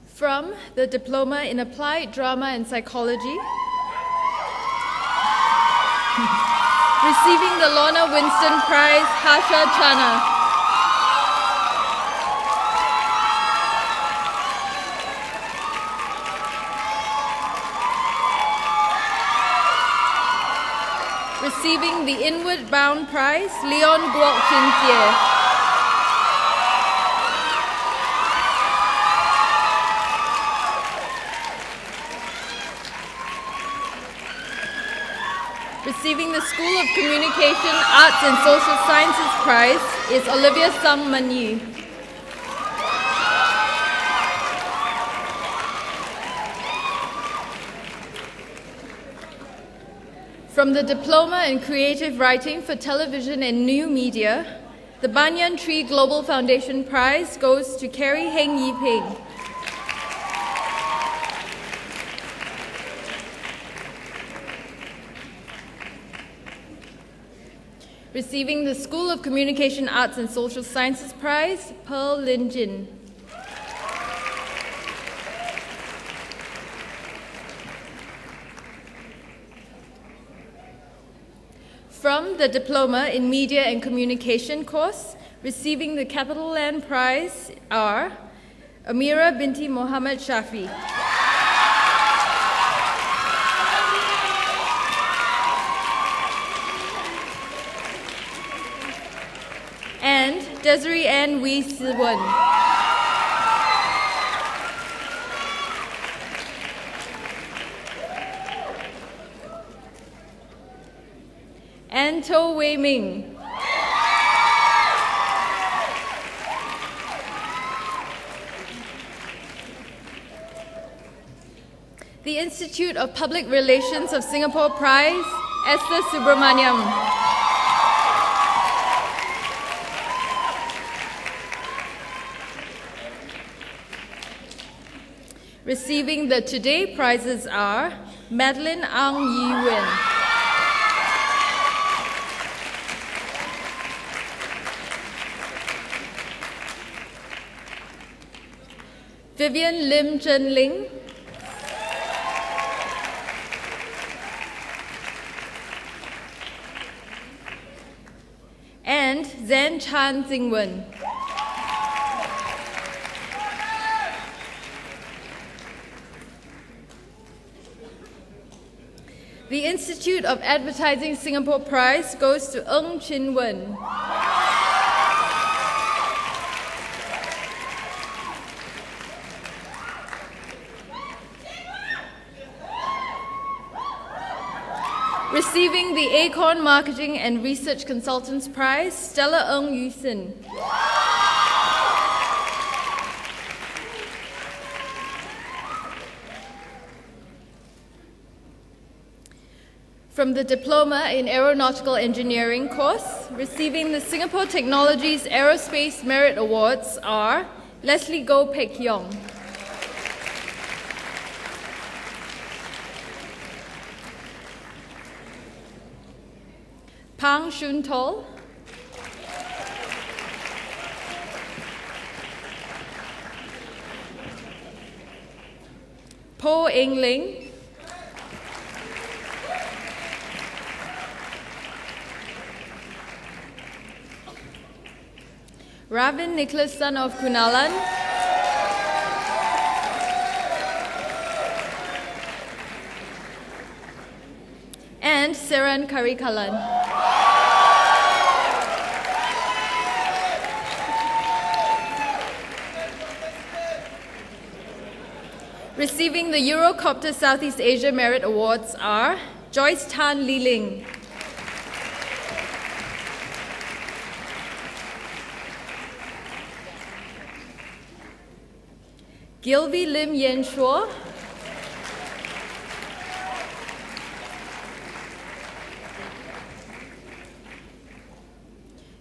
From the Diploma in Applied Drama and Psychology, receiving the Lorna Winston Prize, Harsha Chana. Receiving the Inward Bound Prize, Leon Guok Chin Tie. Receiving the School of Communication, Arts and Social Sciences Prize is Olivia Sung Man Yi. From the Diploma in Creative Writing for Television and New Media, the Banyan Tree Global Foundation Prize goes to Carrie Heng Yi Ping. Receiving the School of Communication, Arts and Social Sciences Prize, Pearl Lin Jin. From the Diploma in Media and Communication course, receiving the Capital Land Prize are Amira Binti Mohammed Shafi. And Desiree Ann Wee Si-wen. And To Wei Ming. The Institute of Public Relations of Singapore Prize, Esther Subramaniam. Receiving the Today prizes are Madeline Ang Yi Wen. Vivian Lim Chen Ling. And and Zan Chan Zingwen. The Institute of Advertising Singapore Prize goes to Ng Chin Wen. Receiving the Acorn Marketing and Research Consultants Prize, Stella Ng Yu Sin. From the Diploma in Aeronautical Engineering course, receiving the Singapore Technologies Aerospace Merit Awards are Leslie Goh Pek Yong, Pang Shun Tol, Po Eng Ling, Ravin Nicholas, son of Kunalan, and Seran Karikalan. Receiving the Eurocopter Southeast Asia Merit Awards are Joyce Tan Li Ling, Gilby Lim Yen Shuo,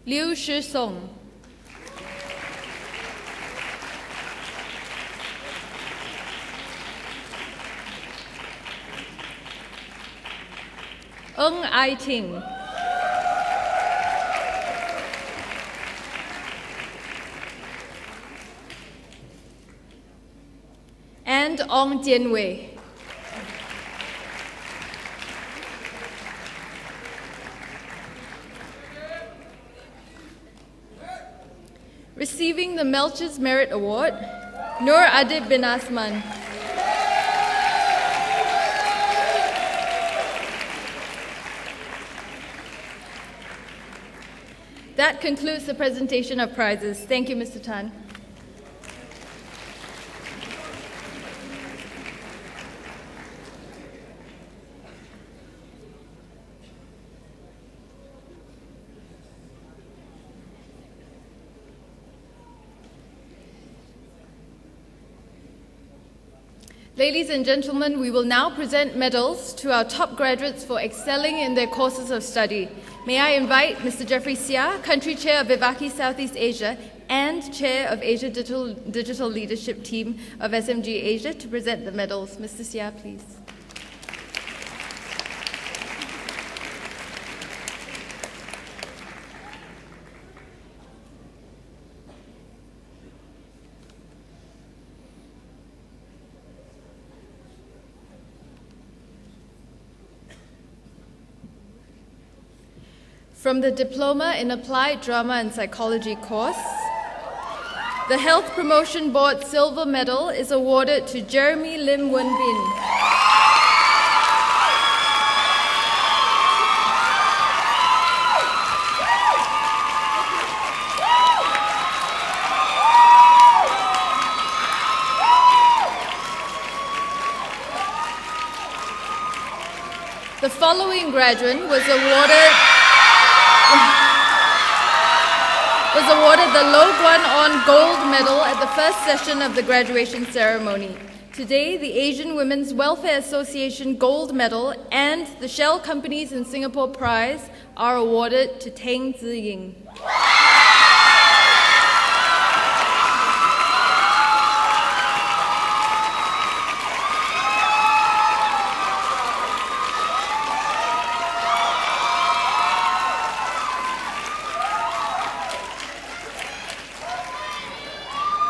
Liu Shi Song, Ng Ai Ting, and Ong Jian Wei. Receiving the Melchers Merit Award, Nur Adib bin Asman. That concludes the presentation of prizes. Thank you, Mr. Tan. Ladies and gentlemen, we will now present medals to our top graduates for excelling in their courses of study. May I invite Mr. Jeffrey Sia, Country Chair of Vivaki Southeast Asia and Chair of Asia Digital Leadership Team of SMG Asia, to present the medals. Mr. Sia, please. From the Diploma in Applied Drama and Psychology course, the Health Promotion Board Silver Medal is awarded to Jeremy Lim Wen Bin. The following graduate was awarded the Lo Guan On Gold Medal at the first session of the graduation ceremony. Today, the Asian Women's Welfare Association Gold Medal and the Shell Companies in Singapore Prize are awarded to Teng Ziying.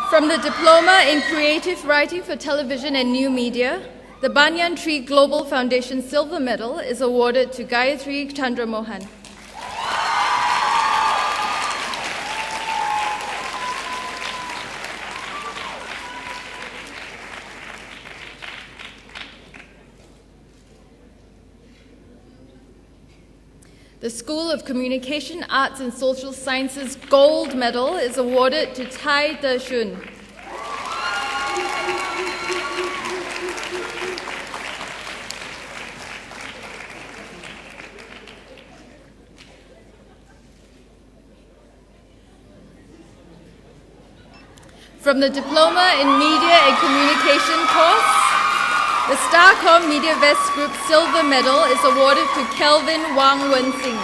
From the Diploma in Creative Writing for Television and New Media, the Banyan Tree Global Foundation Silver Medal is awarded to Gayatri Chandra Mohan. The School of Communication, Arts and Social Sciences Gold Medal is awarded to Tai De Shun. From the Diploma in Media and Communication course, the Starcom Media Vest Group Silver Medal is awarded to Kelvin Wang Wen-Sing.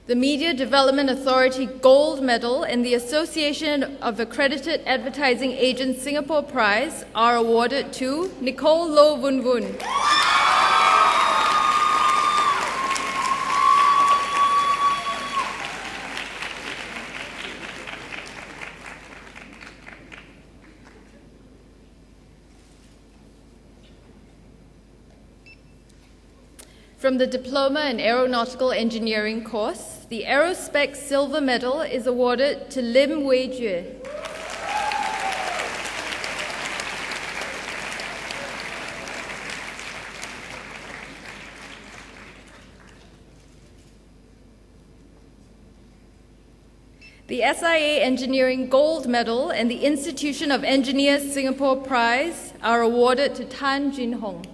The Media Development Authority Gold Medal and the Association of Accredited Advertising Agents Singapore Prize are awarded to Nicole Lo Vun Vun. From the Diploma in Aeronautical Engineering course, the Aerospec Silver Medal is awarded to Lim Wei Jue. The SIA Engineering Gold Medal and the Institution of Engineers Singapore Prize are awarded to Tan Jin Hong.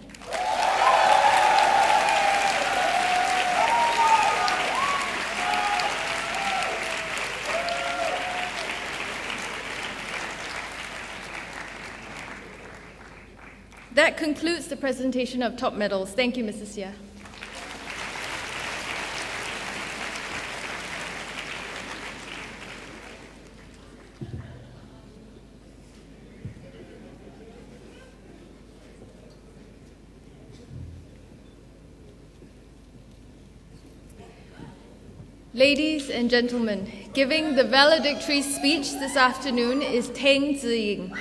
That concludes the presentation of top medals. Thank you, Mrs. Sia. Ladies and gentlemen, giving the valedictory speech this afternoon is Teng Ziying,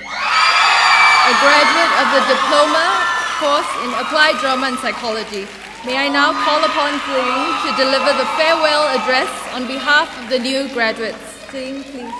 a graduate of the Diploma course in Applied Drama and Psychology. May I now call upon Ziying to deliver the farewell address on behalf of the new graduates. Ziying, please.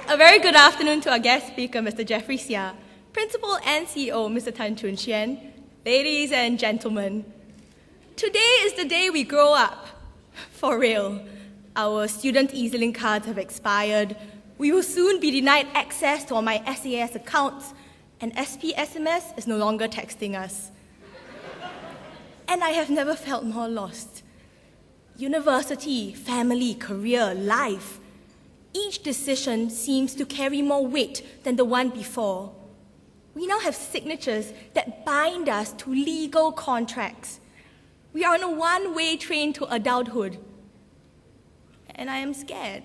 A very good afternoon to our guest speaker, Mr. Jeffrey Sia, Principal and CEO, Mr. Tan Chun Chien, ladies and gentlemen. Today is the day we grow up. For real. Our student EZ-Link cards have expired. We will soon be denied access to all my SAS accounts, and SP SMS is no longer texting us. And I have never felt more lost. University, family, career, life. Each decision seems to carry more weight than the one before. We now have signatures that bind us to legal contracts. We are on a one-way train to adulthood. And I am scared.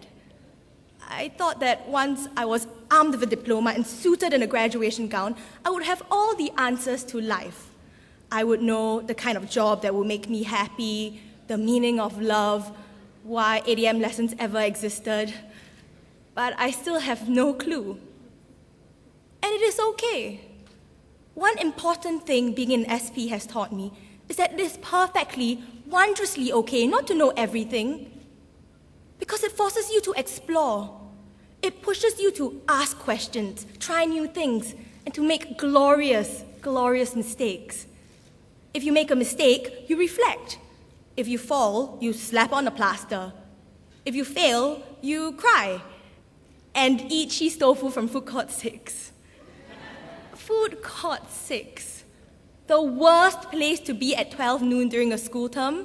I thought that once I was armed with a diploma and suited in a graduation gown, I would have all the answers to life. I would know the kind of job that will make me happy, the meaning of love, why ADM lessons ever existed. But I still have no clue. And it is okay. One important thing being in SP has taught me is that it is perfectly, wondrously okay not to know everything, because it forces you to explore. It pushes you to ask questions, try new things, and to make glorious, glorious mistakes. If you make a mistake, you reflect. If you fall, you slap on a plaster. If you fail, you cry. And eat cheese tofu from Food Court 6. Food Court 6. The worst place to be at 12 noon during a school term,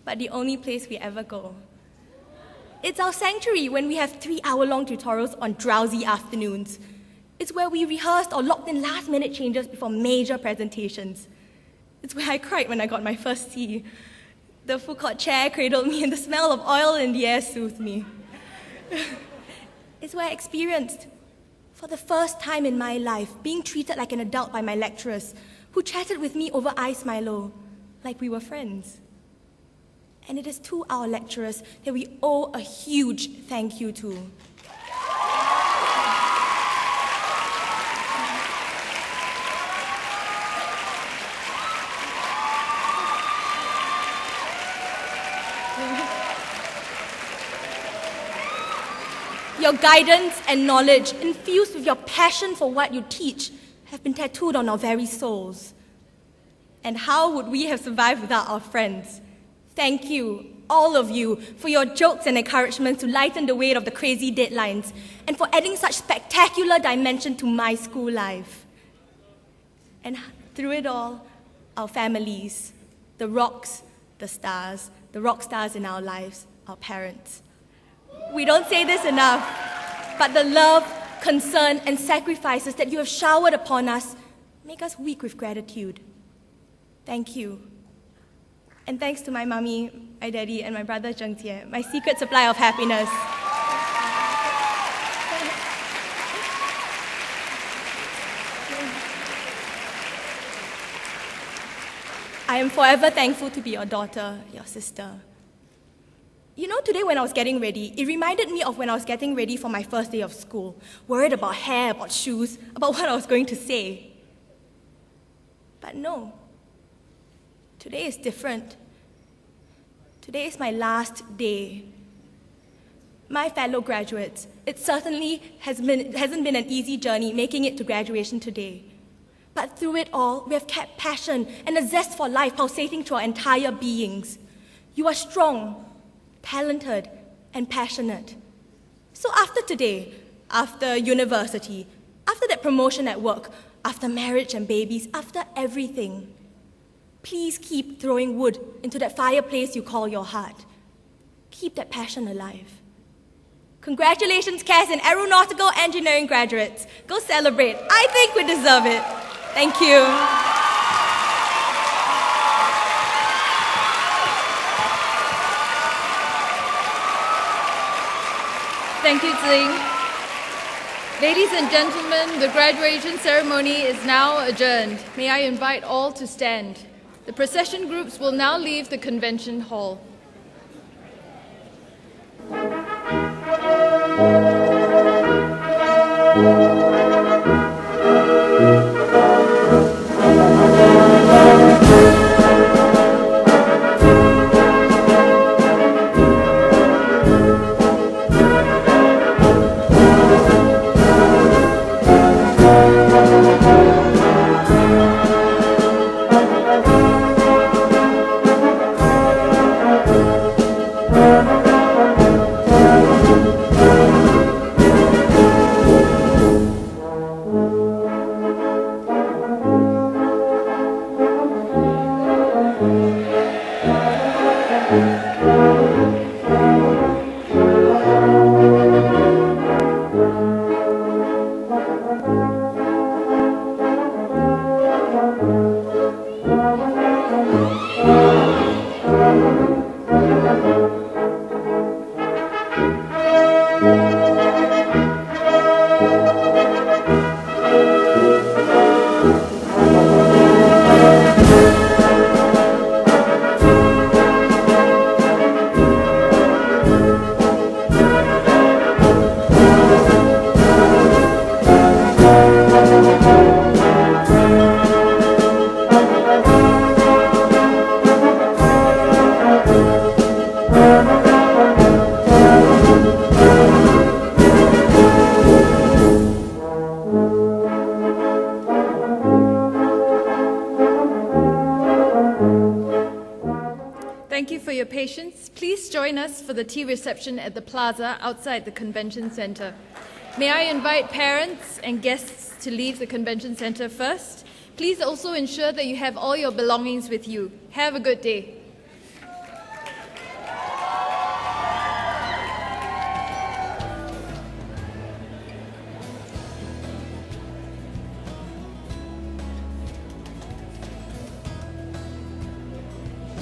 but the only place we ever go. It's our sanctuary when we have 3-hour-long tutorials on drowsy afternoons. It's where we rehearsed or locked in last-minute changes before major presentations. It's where I cried when I got my first C. The food court chair cradled me and the smell of oil in the air soothed me. It's where I experienced, for the first time in my life, being treated like an adult by my lecturers, who chatted with me over ice Milo, like we were friends. And it is to our lecturers that we owe a huge thank you to. Your guidance and knowledge, infused with your passion for what you teach, have been tattooed on our very souls. And how would we have survived without our friends? Thank you, all of you, for your jokes and encouragement to lighten the weight of the crazy deadlines, and for adding such spectacular dimension to my school life. And through it all, our families, the rocks, the stars, the rock stars in our lives, our parents. We don't say this enough, but the love, concern, and sacrifices that you have showered upon us make us weak with gratitude. Thank you. And thanks to my mommy, my daddy, and my brother Zheng Jie, my secret supply of happiness. I am forever thankful to be your daughter, your sister. You know, today when I was getting ready, it reminded me of when I was getting ready for my first day of school, worried about hair, about shoes, about what I was going to say. But no, today is different. Today is my last day. My fellow graduates, it certainly hasn't been an easy journey making it to graduation today. But through it all, we have kept passion and a zest for life pulsating through our entire beings. You are strong, talented, and passionate. So after today, after university, after that promotion at work, after marriage and babies, after everything, please keep throwing wood into that fireplace you call your heart. Keep that passion alive. Congratulations, CAS and Aeronautical Engineering graduates. Go celebrate. I think we deserve it. Thank you. Thank you, Zing. Ladies and gentlemen, the graduation ceremony is now adjourned. May I invite all to stand. The procession groups will now leave the convention hall. Thank you for your patience. Please join us for the tea reception at the plaza outside the convention center. May I invite parents and guests to leave the convention center first? Please also ensure that you have all your belongings with you. Have a good day.